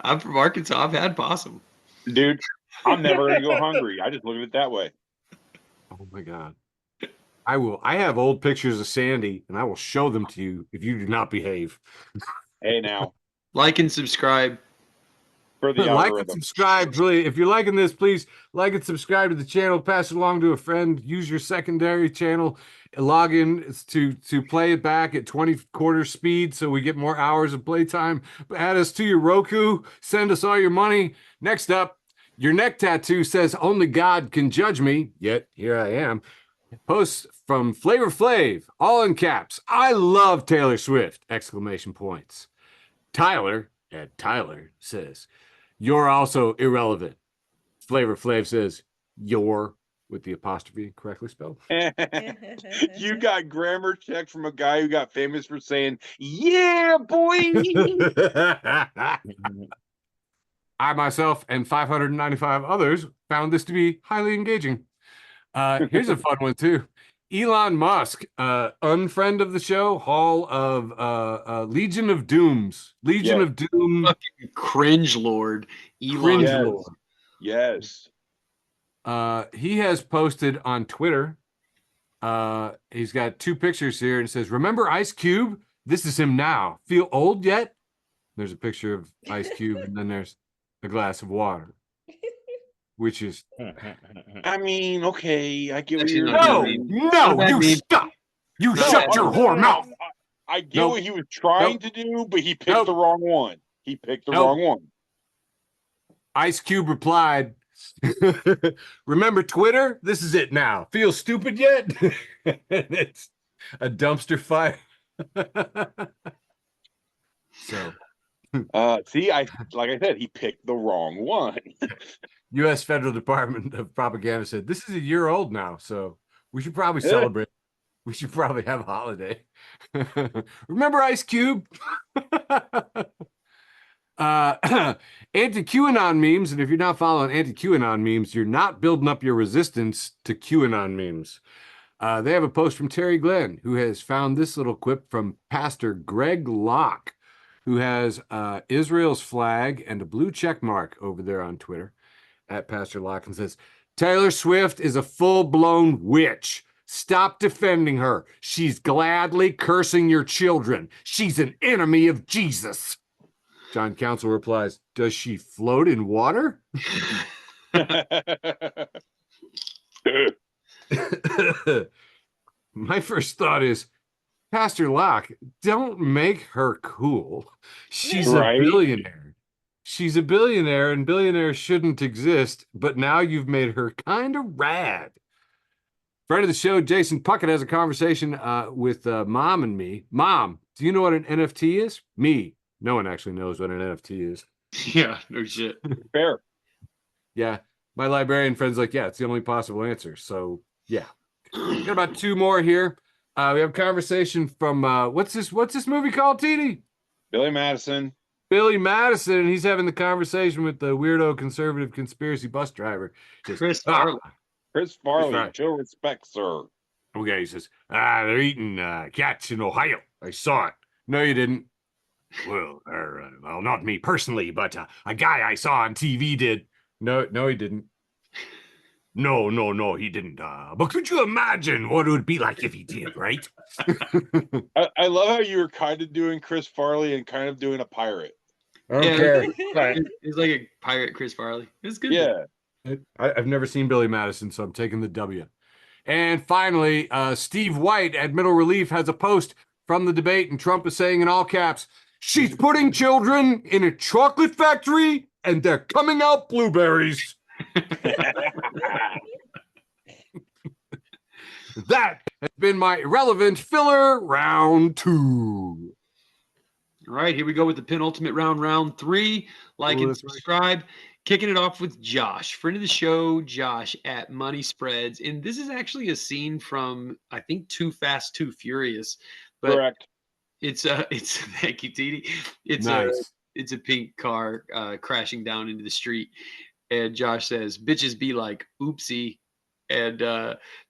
I'm from Arkansas. I've had possum. Dude, I'm never going to go hungry. I just look at it that way. Oh my God. I will. I have old pictures of Sandy, and I will show them to you if you do not behave. Hey, now. Like and subscribe. For the Like algorithm. and subscribe, really. If you're liking this, please like and subscribe to the channel. Pass it along to a friend. Use your secondary channel. Log in to play it back at 20/4 speed so we get more hours of playtime. Add us to your Roku. Send us all your money. Next up, your neck tattoo says only God can judge me. Yet here I am. Post from Flavor Flav, all in caps. I love Taylor Swift! Exclamation points. Tyler at Tyler says, you're also irrelevant. Flavor Flav says, you're, with the apostrophe correctly spelled. You got grammar check from a guy who got famous for saying, yeah, boy. I myself and 595 others found this to be highly engaging. Here's a fun one too. Elon Musk, unfriend of the show, Hall of Legion of Dooms. Legion of Doom. Fucking cringe lord. Elon. Cringe Yes. Lord. Yes. He has posted on Twitter. He's got 2 pictures here and it says, remember Ice Cube? This is him now. Feel old yet? There's a picture of Ice Cube and then there's a glass of water. Which is I mean, okay, I get what Actually, you're no, no, you mean? stop. You No, shut your whore mouth. I get Nope. what he was trying Nope. to do, but he picked Nope. the wrong one. He picked the Nope. wrong one. Ice Cube replied, remember Twitter? This is it now. Feel stupid yet? It's a dumpster fire. So, See, like I said, he picked the wrong one. U.S. Federal Department of Propaganda said, this is a year old now, so we should probably celebrate. We should probably have a holiday. Remember Ice Cube? Anti-QAnon memes, and if you're not following anti-QAnon memes, you're not building up your resistance to QAnon memes. They have a post from Terry Glenn, who has found this little quip from Pastor Greg Locke, who has Israel's flag and a blue check mark over there on Twitter at Pastor Locke, and says, Taylor Swift is a full-blown witch. Stop defending her. She's gladly cursing your children. She's an enemy of Jesus. John Council replies, does she float in water? My first thought is, Pastor Locke, don't make her cool. She's Right? a billionaire. She's a billionaire, and billionaires shouldn't exist, but now you've made her kind of rad. Friend of the show, Jason Puckett, has a conversation with Mom and me. Mom, do you know what an NFT is? Me. No one actually knows what an NFT is. Yeah, no shit. Fair. Yeah. My librarian friend's like, yeah, it's the only possible answer. So, yeah. Got about 2 more here. We have conversation from what's this movie called, TD? Billy Madison. Billy Madison, and he's having the conversation with the weirdo conservative conspiracy bus driver. He says, Chris Farley. Chris Farley. Farley. Show respect, sir. Okay, he says, they're eating cats in Ohio. I saw it. No, you didn't. Well, well, not me personally, but a guy I saw on TV did. No, he didn't. No, he didn't. But could you imagine what it would be like if he did, right? I love how you were kind of doing Chris Farley and kind of doing a pirate. Okay. He's like a pirate, Chris Farley. It's good. Yeah. I've never seen Billy Madison, so I'm taking the W. And finally, Steve White at Middle Relief has a post from the debate, and Trump is saying in all caps, "She's putting children in a chocolate factory, and they're coming out blueberries." That has been my irrelevant filler round 2. All right, here we go with the penultimate round 3. Like and that's right. subscribe. Kicking it off with Josh, friend of the show, Josh at Money Spreads. And this is actually a scene from, I think, Too Fast, Too Furious. But Correct. it's thank you, TD. It's Nice. a pink car crashing down into the street. And Josh says, "Bitches be like, oopsie." And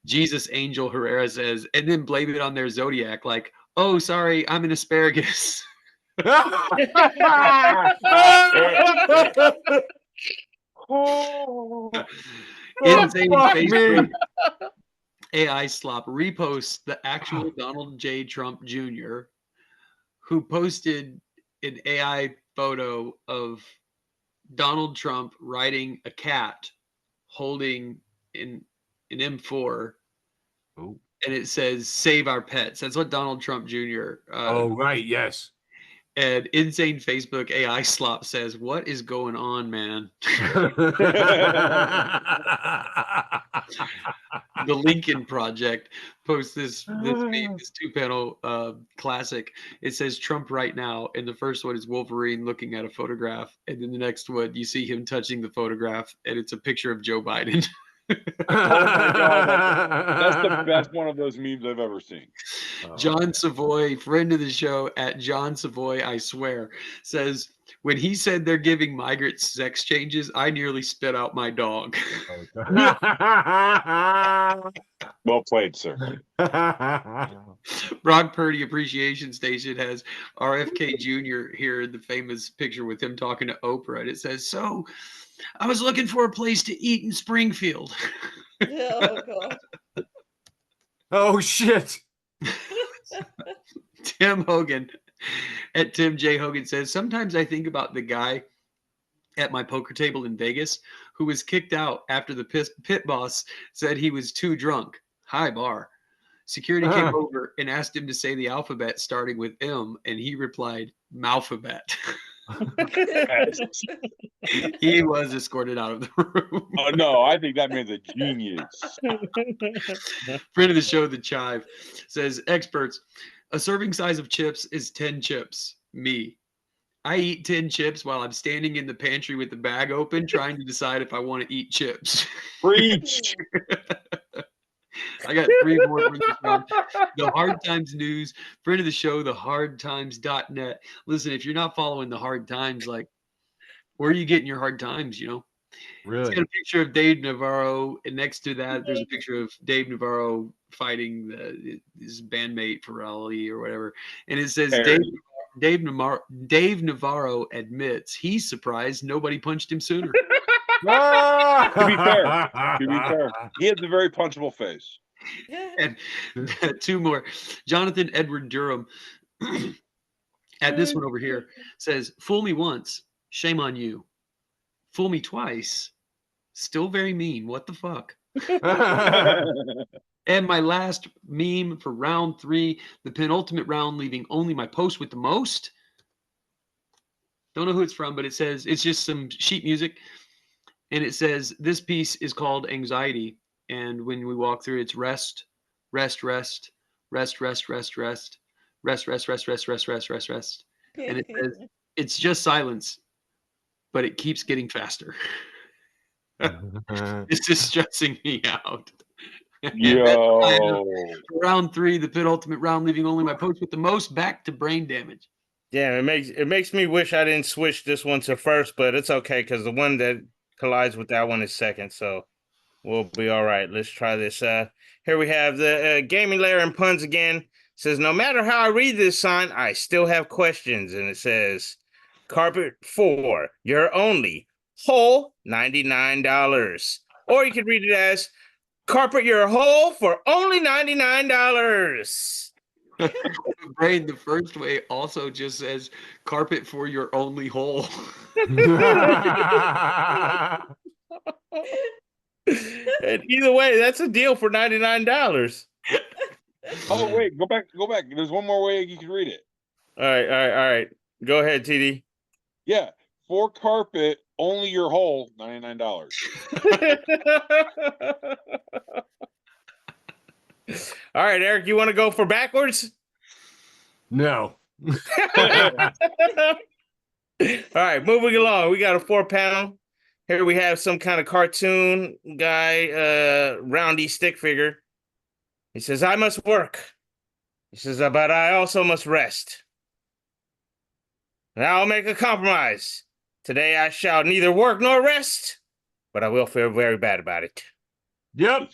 Jesus Angel Herrera says, and then blame it on their zodiac, like, "Oh, sorry, I'm an asparagus." Insane Facebook AI slop reposts the actual Donald J. Trump Jr., who posted an AI photo of Donald Trump riding a cat holding an M4. Oh. And it says, "Save our pets." That's what Donald Trump Jr. Oh, right, yes. And Insane Facebook AI slop says, "What is going on, man?" The Lincoln Project posts this meme, this 2-panel classic. It says Trump right now, and the first one is Wolverine looking at a photograph, and then the next one you see him touching the photograph, and it's a picture of Joe Biden. Oh my God, that's the best one of those memes I've ever seen. John Savoy, friend of the show at John Savoy, I swear, says, "When he said they're giving migrants sex changes, I nearly spit out my dog." Well played, sir. Brock Purdy Appreciation Station has RFK Jr. here in the famous picture with him talking to Oprah. And it says, "So I was looking for a place to eat in Springfield." Oh, God. Oh, shit. Tim Hogan at Tim J. Hogan says, "Sometimes I think about the guy at my poker table in Vegas who was kicked out after the pit boss said he was too drunk. High bar. Security came over and asked him to say the alphabet starting with M, and he replied, "Malphabet." He was escorted out of the room. Oh no, I think that man's a genius. Friend of the show, The Chive, says, "Experts, a serving size of chips is 10 chips. Me. I eat 10 chips while I'm standing in the pantry with the bag open, trying to decide if I want to eat chips." Preach. I got 3 more for this one. The Hard Times News, friend of the show, thehardtimes.net. Listen, if you're not following the Hard Times, like, where are you getting your Hard Times, you know? It's Really? got a picture of Dave Navarro, and next to that, there's a picture of Dave Navarro fighting his bandmate Pirelli or whatever. And it says, Dave Navarro admits he's surprised nobody punched him sooner. To be fair, he has a very punchable face. And 2 more. Jonathan Edward Durham at this one over here says, "Fool me once, shame on you. Fool me twice, still very mean. What the fuck?" And my last meme for round 3, the penultimate round, leaving only my post with the most. Don't know who it's from, but it says, it's just some sheet music. And it says, this piece is called Anxiety. And when we walk through, it's rest, rest, rest, rest, rest, rest, rest, rest, rest, rest, rest, rest, rest, rest, rest. And it says, it's just silence, but it keeps getting faster. This is stressing me out. Yo. Round 3, the penultimate round, leaving only my post with the most back to brain damage. Yeah, it makes me wish I didn't switch this one to first, but it's okay because the one that collides with that one is second, so we'll be all right. Let's try this. Here we have the Gaming Lair and Puns again. It says, no matter how I read this sign, I still have questions. And it says, carpet 4, you're only whole $99. Or you could read it as, carpet your hole for only $99. Brain, the first way also just says carpet for your only hole. And either way, that's a deal for $99. Oh wait, go back. There's one more way you can read it. All right. Go ahead, TD. Yeah, for carpet, only your hole, $99. All right, Eric, you want to go for backwards? No. All right, moving along. We got a 4-panel. Here we have some kind of cartoon guy, roundy stick figure. He says, I must work. He says, but I also must rest. Now I'll make a compromise. Today I shall neither work nor rest, but I will feel very bad about it. Yep.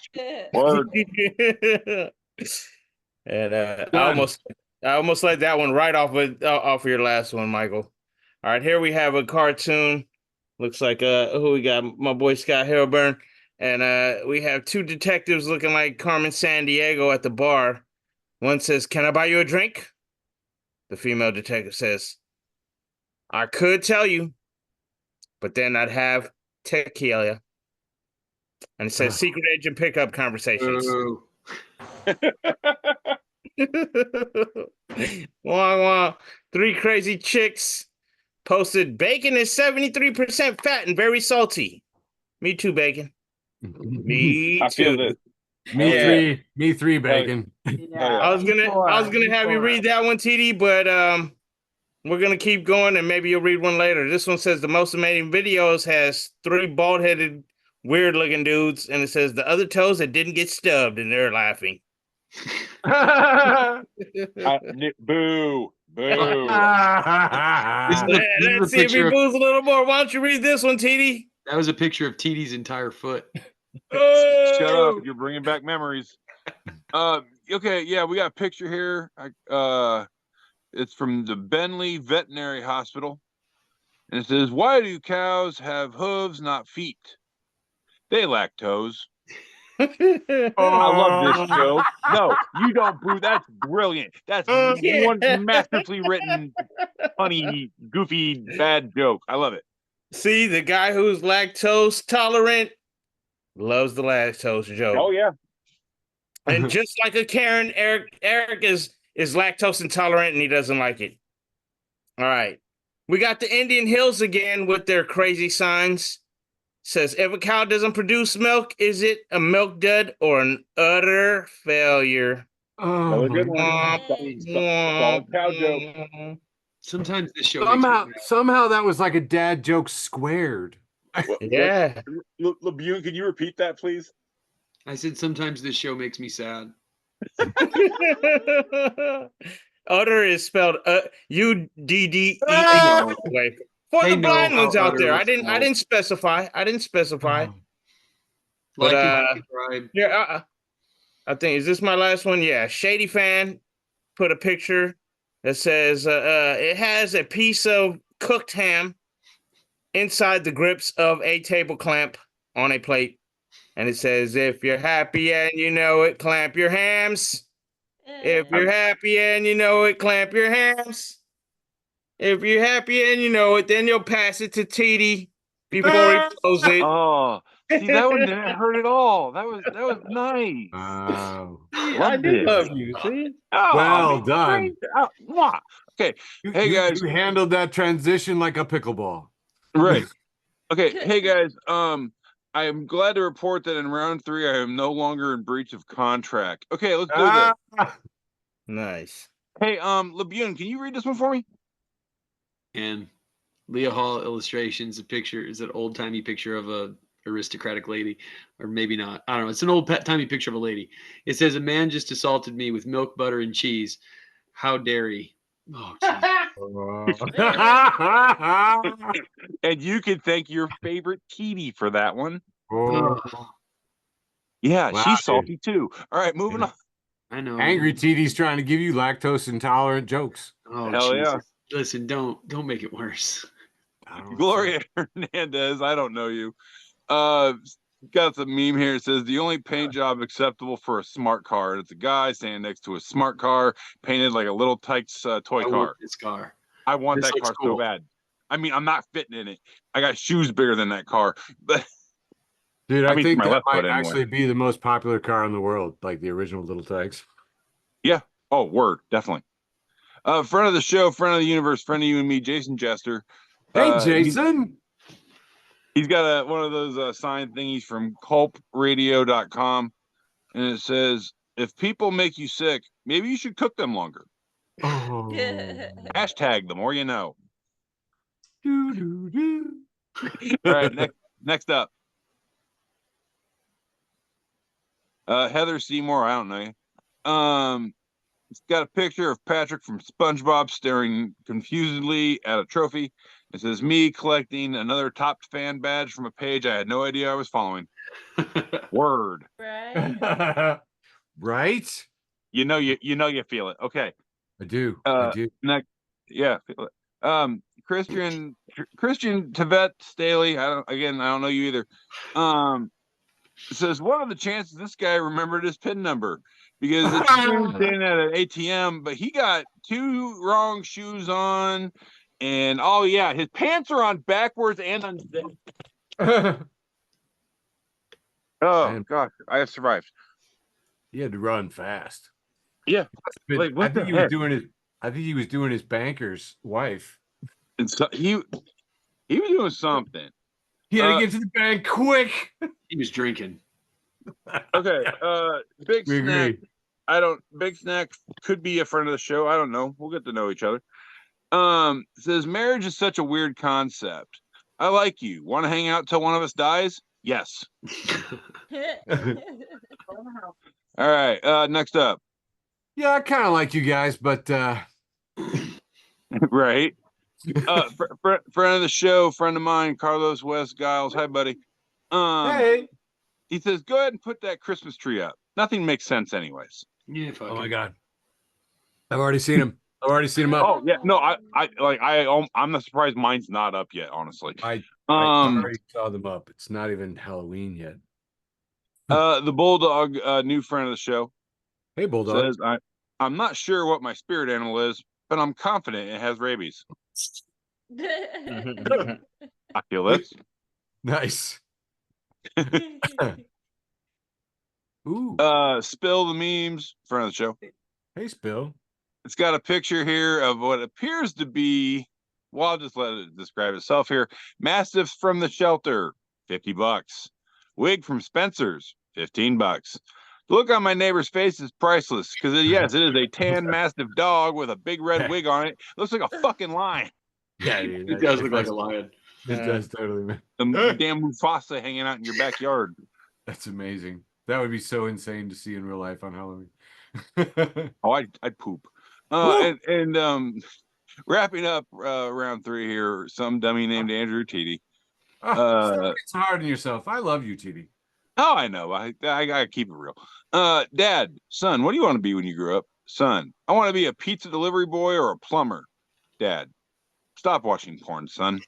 Word. And I Done. almost let that one right off of your last one, Michael. All right, here we have a cartoon. Looks like who we got? My boy Scott Hillburn. And we have 2 detectives looking like Carmen Sandiego at the bar. One says, can I buy you a drink? The female detective says, I could tell you, but then I'd have tequila. And it says secret agent pickup conversations. Ooh. Wah, wah. 3 crazy chicks posted, bacon is 73% fat and very salty. Me too, bacon. Me I feel too. this. Me three, bacon. Yeah, I was gonna have you before. read that one, TD, but we're gonna keep going and maybe you'll read one later. This one says the most amazing videos has 3 bald-headed, weird-looking dudes, and it says the other toes that didn't get stubbed, and they're laughing. Boo. This Let's is a see if he picture of- moves a little more. Why don't you read this one, TD? That was a picture of TD's entire foot. Shut up. You're bringing back memories. Okay. Yeah, we got a picture here. It's from the Bentley Veterinary Hospital. And it says, why do cows have hooves, not feet? They lack toes. I love this joke. No, you don't boo. That's brilliant. That's one masterfully written, funny, goofy, bad joke. I love it. See, the guy who's lactose tolerant loves the lactose joke. Oh yeah. And just like a Karen, Eric is lactose intolerant and he doesn't like it. All right. We got the Indian Hills again with their crazy signs. Says, if a cow doesn't produce milk, is it a milk dud or an utter failure? Another good one. Solid cow joke. Sometimes this show makes me Somehow that was like a dad joke squared. Yeah. Labune, can you repeat that, please? I said sometimes this show makes me sad. Utter is spelled UDDE. Ah! Way. For They the know blind how ones out utter there, was I didn't specify. I didn't specify. But, Like and subscribe. Yeah, I think, is this my last one? Yeah. Shady Fan put a picture that says it has a piece of cooked ham inside the grips of a table clamp on a plate. And it says, if you're happy and you know it, clamp your hams. If you're happy and you know it, clamp your hams. If you're happy and you know it, then you'll pass it to TD before he blows it. Oh, see, that one didn't hurt at all. That was nice. I do love you. See? Oh, Well done. great. Oh, mwah. Okay. Hey, guys. You handled that transition like a pickleball. Right. Okay. Hey, guys. I am glad to report that in round 3, I am no longer in breach of contract. Okay, let's do this. Nice. Hey, Labune, can you read this one for me? And Leah Hall illustrations, a picture is an old timey picture of a aristocratic lady, or maybe not. I don't know. It's an old timey picture of a lady. It says, "A man just assaulted me with milk, butter, and cheese. How dare he?" Oh, And you can thank your favorite TD for that one. Oh. Yeah, Wow, she's dude. salty too. All right, moving on. I know. Angry TD's trying to give you lactose intolerant jokes. Oh, Hell Jesus. yeah. Listen, don't make it worse. I don't Gloria Hernandez, I don't know you. Got some meme here. It says the only paint job acceptable for a smart car. And it's a guy standing next to a smart car painted like a little Tykes toy I car. want this car. I want This that looks car cool. so bad. I mean, I'm not fitting in it. I got shoes bigger than that car. But Dude, I I mean, think my that left might foot anyway. actually be the most popular car in the world, like the original Little Tykes. Yeah. Oh, word, definitely. Friend of the show, friend of the universe, friend of you and me, Jason Jester. Hey, Jason. He's got one of those sign thingies from culpradio.com, and it says, if people make you sick, maybe you should cook them longer. Oh. Hashtag the more you know. Doo, doo, doo. All right, next up. Heather Seymour, I don't know you. It's got a picture of Patrick from SpongeBob staring confusedly at a trophy. It says, me collecting another top fan badge from a page I had no idea I was following. Word. Right? Right? You feel it. Okay. I do. I do. Next, yeah. Feel it. Christian Tevet Staley. I don't know you either. Says, what are the chances this guy remembered his PIN number? Because it's standing at an ATM, but he got 2 wrong shoes on, and oh yeah, his pants are on backwards and unzipped. Oh Man. gosh, I have survived. He had to run fast. Yeah, But like what I think the he was heck? doing his banker's wife. And so he was doing something. He had to get to the bank quick. He was drinking. Okay, Big We Snack. agree. Big Snack could be a friend of the show. I don't know. We'll get to know each other. Says marriage is such a weird concept. I like you. Want to hang out till one of us dies? Yes. All right. Next up. Yeah, I kind of like you guys, but Right. Friend of the show, friend of mine, Carlos West Giles. Hi, buddy. hey. He says, go ahead and put that Christmas tree up. Nothing makes sense anyways. Yeah, fuck Oh my it. God. I've already seen him. up. Oh yeah, no, I'm not surprised mine's not up yet, honestly. I already saw them up. It's not even Halloween yet. The Bulldog, new friend of the show, Hey, Bulldog. says, I'm not sure what my spirit animal is, but I'm confident it has rabies. I feel this. Nice. Ooh. Spill the memes, friend of the show. Hey, Spill. It's got a picture here of what appears to be, well, I'll just let it describe itself here. Mastiffs from the shelter, $50. Wig from Spencer's, $15. The look on my neighbor's face is priceless because, yes, it is a tan Mastiff dog with a big red wig on it. Looks like a fucking lion. Yeah, dude, It does look like a lion. It does totally, man. The damn Mufasa hanging out in your backyard. That's amazing. That would be so insane to see in real life on Halloween. Oh, I'd poop. And wrapping up round 3 here, some dummy named Andrew TD. It's hard on yourself. I love you, TD. Oh, I know. I gotta keep it real. Dad, son, what do you want to be when you grow up? Son, I want to be a pizza delivery boy or a plumber. Dad, stop watching porn, son.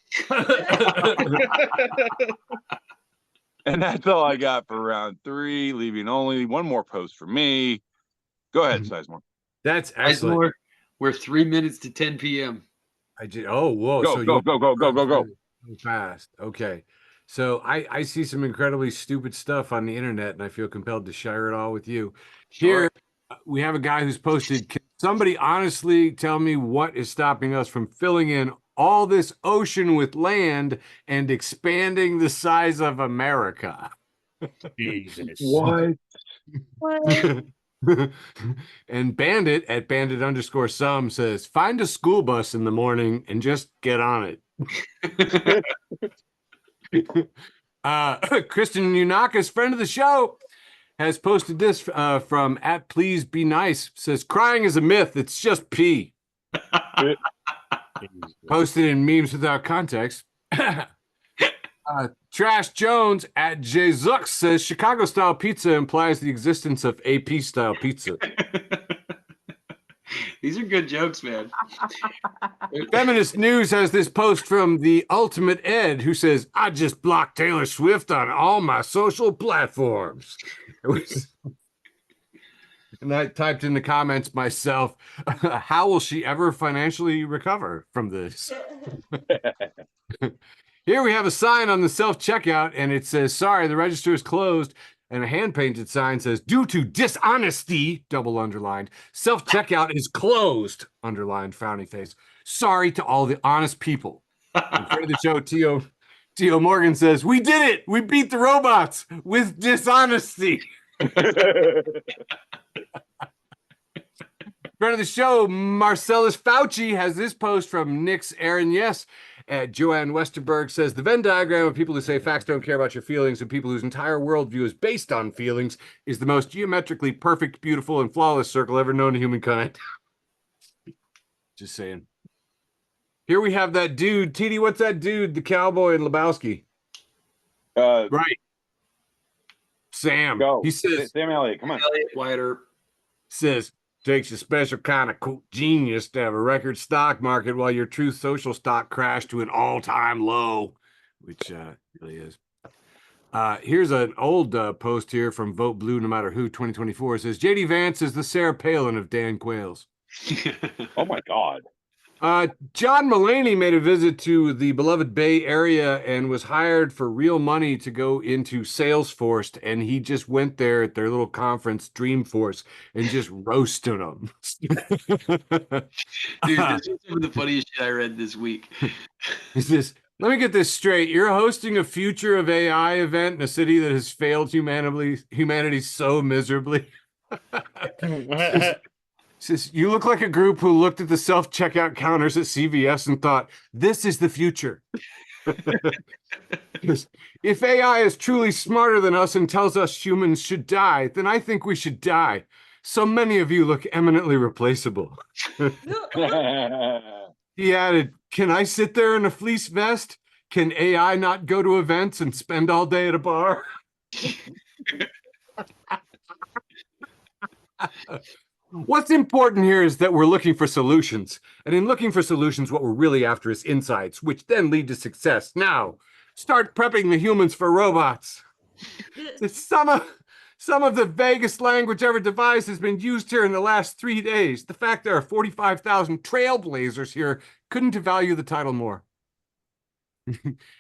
And that's all I got for round 3, leaving only one more post for me. Go ahead, Sizemore. That's excellent. We're 3 minutes to 10 p.m. I did. Oh, whoa! Go. Fast. Okay. So I see some incredibly stupid stuff on the internet, and I feel compelled to share it all with you. Here we have a guy who's posted. Can somebody honestly tell me what is stopping us from filling in all this ocean with land and expanding the size of America? Jesus. What? And Bandit at bandit_some says, find a school bus in the morning and just get on it. Kristen Yunaka's friend of the show has posted this from @PleaseBeNice. Says, crying is a myth. It's just pee. Posted in memes without context. Trash Jones @JZux says, Chicago-style pizza implies the existence of AP-style pizza. These are good jokes, man. Feminist News has this post from the Ultimate Ed, who says, I just blocked Taylor Swift on all my social platforms. And I typed in the comments myself, how will she ever financially recover from this? Here we have a sign on the self-checkout, and it says, sorry, the register is closed. And a hand-painted sign says, due to dishonesty, double underlined, self-checkout is closed, underlined, frowny face. Sorry to all the honest people. And friend of the show, T.O. Morgan says, we did it! We beat the robots with dishonesty. Friend of the show, Marcellus Fauci, has this post from Nick's Aaron Yes. Joanne Westerberg says, the Venn diagram of people who say facts don't care about your feelings and people whose entire worldview is based on feelings is the most geometrically perfect, beautiful, and flawless circle ever known to humankind. Just saying. Here we have that dude. TD, what's that dude? The cowboy in Lebowski. Right. Sam. Go. He says, Sam Elliott, come on. Elliot Whiter. Says, takes a special kind of genius to have a record stock market while your true social stock crashed to an all-time low, which really is. Here's an old post here from Vote Blue No Matter Who 2024. It says, JD Vance is the Sarah Palin of Dan Quayle's. Oh, my God. John Mulaney made a visit to the beloved Bay Area and was hired for real money to go into Salesforce, and he just went there at their little conference, Dreamforce, and just roasted them. Dude, this is some of the funniest shit I read this week. Let me get this straight. You're hosting a Future of AI event in a city that has failed humanity so miserably. Says, you look like a group who looked at the self-checkout counters at CVS and thought, this is the future. If AI is truly smarter than us and tells us humans should die, then I think we should die. So many of you look eminently replaceable. He added, can I sit there in a fleece vest? Can AI not go to events and spend all day at a bar? What's important here is that we're looking for solutions. And in looking for solutions, what we're really after is insights, which then lead to success. Now, start prepping the humans for robots. Some of the vaguest language ever devised has been used here in the last 3 days. The fact there are 45,000 trailblazers here couldn't devalue the title more.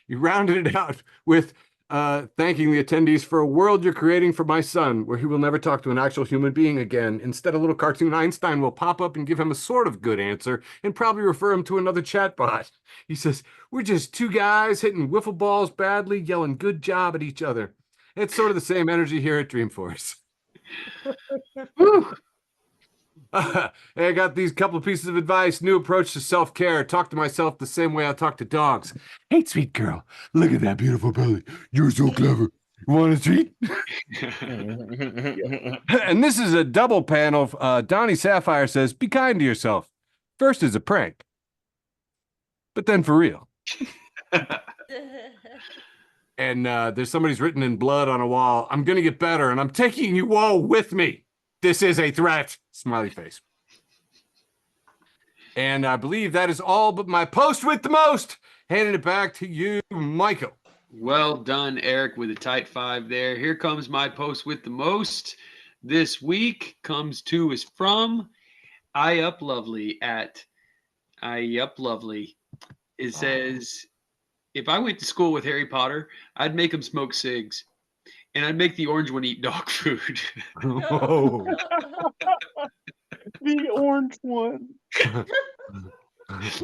You rounded it out with thanking the attendees for a world you're creating for my son, where he will never talk to an actual human being again. Instead, a little cartoon Einstein will pop up and give him a sort of good answer and probably refer him to another chatbot. He says, we're just two guys hitting wiffle balls badly, yelling good job at each other. It's sort of the same energy here at Dreamforce. I got these couple of pieces of advice. New approach to self-care. Talk to myself the same way I talk to dogs. Hey, sweet girl, look at that beautiful belly. You're so clever. You want a treat? And this is a double panel. Donnie Sapphire says, be kind to yourself. First is a prank, but then for real. And there's somebody's written in blood on a wall, I'm going to get better, and I'm taking you all with me. This is a threat. Smiley face. And I believe that is all but my post with the most. Handing it back to you, Michael. Well done, Eric, with a tight 5 there. Here comes my post with the most. This week comes to us from I Up Lovely at I Up Lovely. It says, if I went to school with Harry Potter, I'd make him smoke cigs. And I'd make the orange one eat dog food. Oh. The orange one. It's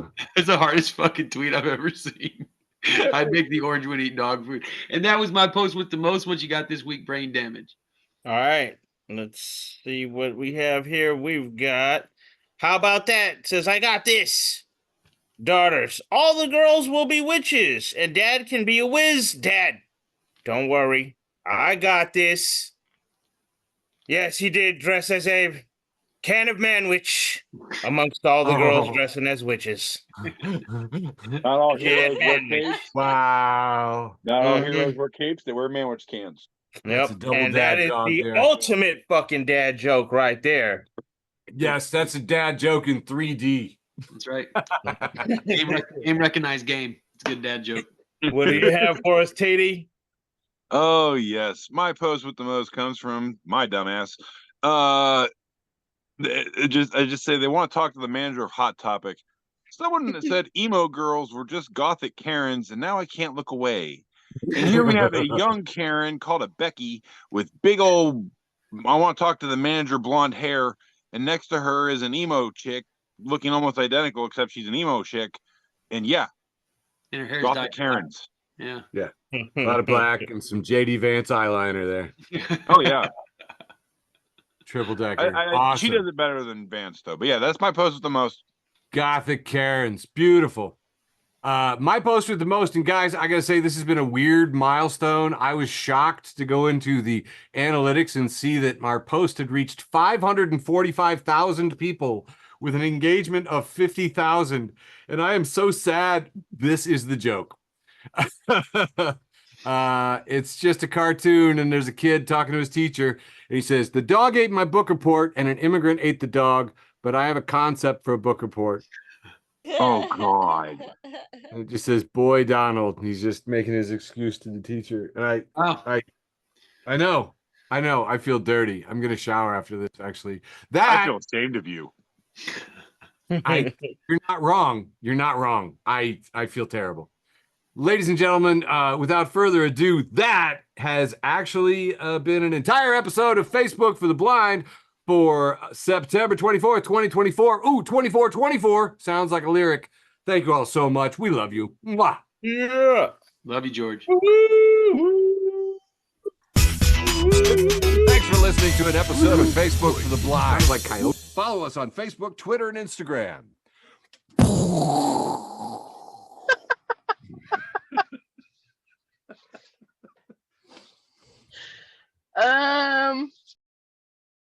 the hardest fucking tweet I've ever seen. I'd make the orange one eat dog food. And that was my post with the most. What you got this week, brain damage? All right. Let's see what we have here. We've got, how about that? It says, I got this. Daughters, all the girls will be witches, and dad can be a whiz dad. Don't worry. I got this. Yes, he did dress as a can of manwich amongst all the girls Oh. dressing as witches. Not all heroes wear man. capes. Wow. Not all Mhm. heroes wear capes. They wear manwich cans. That's a Yep. double And dad that is joke the there. ultimate fucking dad joke right there. Yes, that's a dad joke in 3D. That's right. Game recognized game. It's a good dad joke. What do you have for us, Tatey? Oh yes, my post with the most comes from my dumbass. I just say they want to talk to the manager of Hot Topic. Someone said emo girls were just gothic Karens, and now I can't look away. And here we have a young Karen called a Becky with big old. I want to talk to the manager, blonde hair, and next to her is an emo chick looking almost identical, except she's an emo chick. And yeah, And her hair's gothic dyed black. Karens. Yeah. A lot of black and some JD Vance eyeliner there. Oh yeah. Triple decker. She Awesome. does it better than Vance though. But yeah, that's my post with the most. Gothic Karens. Beautiful. My post with the most, and guys, I gotta say this has been a weird milestone. I was shocked to go into the analytics and see that our post had reached 545,000 people with an engagement of 50,000. And I am so sad. This is the joke. It's just a cartoon, and there's a kid talking to his teacher, and he says, "The dog ate my book report, and an immigrant ate the dog, but I have a concept for a book report." Oh, God. And it just says, "Boy, Donald." And he's just making his excuse to the teacher. And Oh, I know, I feel dirty. I'm gonna shower after this, actually. I feel ashamed of you. You're not wrong. You're not wrong. I feel terrible. Ladies and gentlemen, without further ado, that has actually been an entire episode of Facebook for the Blind for September 24th, 2024. Ooh, 2424 sounds like a lyric. Thank you all so much. We love you. Mwah. Yeah. love you, George. Thanks for listening to an episode of Facebook for the Blind. Sounds like coyote. Follow us on Facebook, Twitter, and Instagram.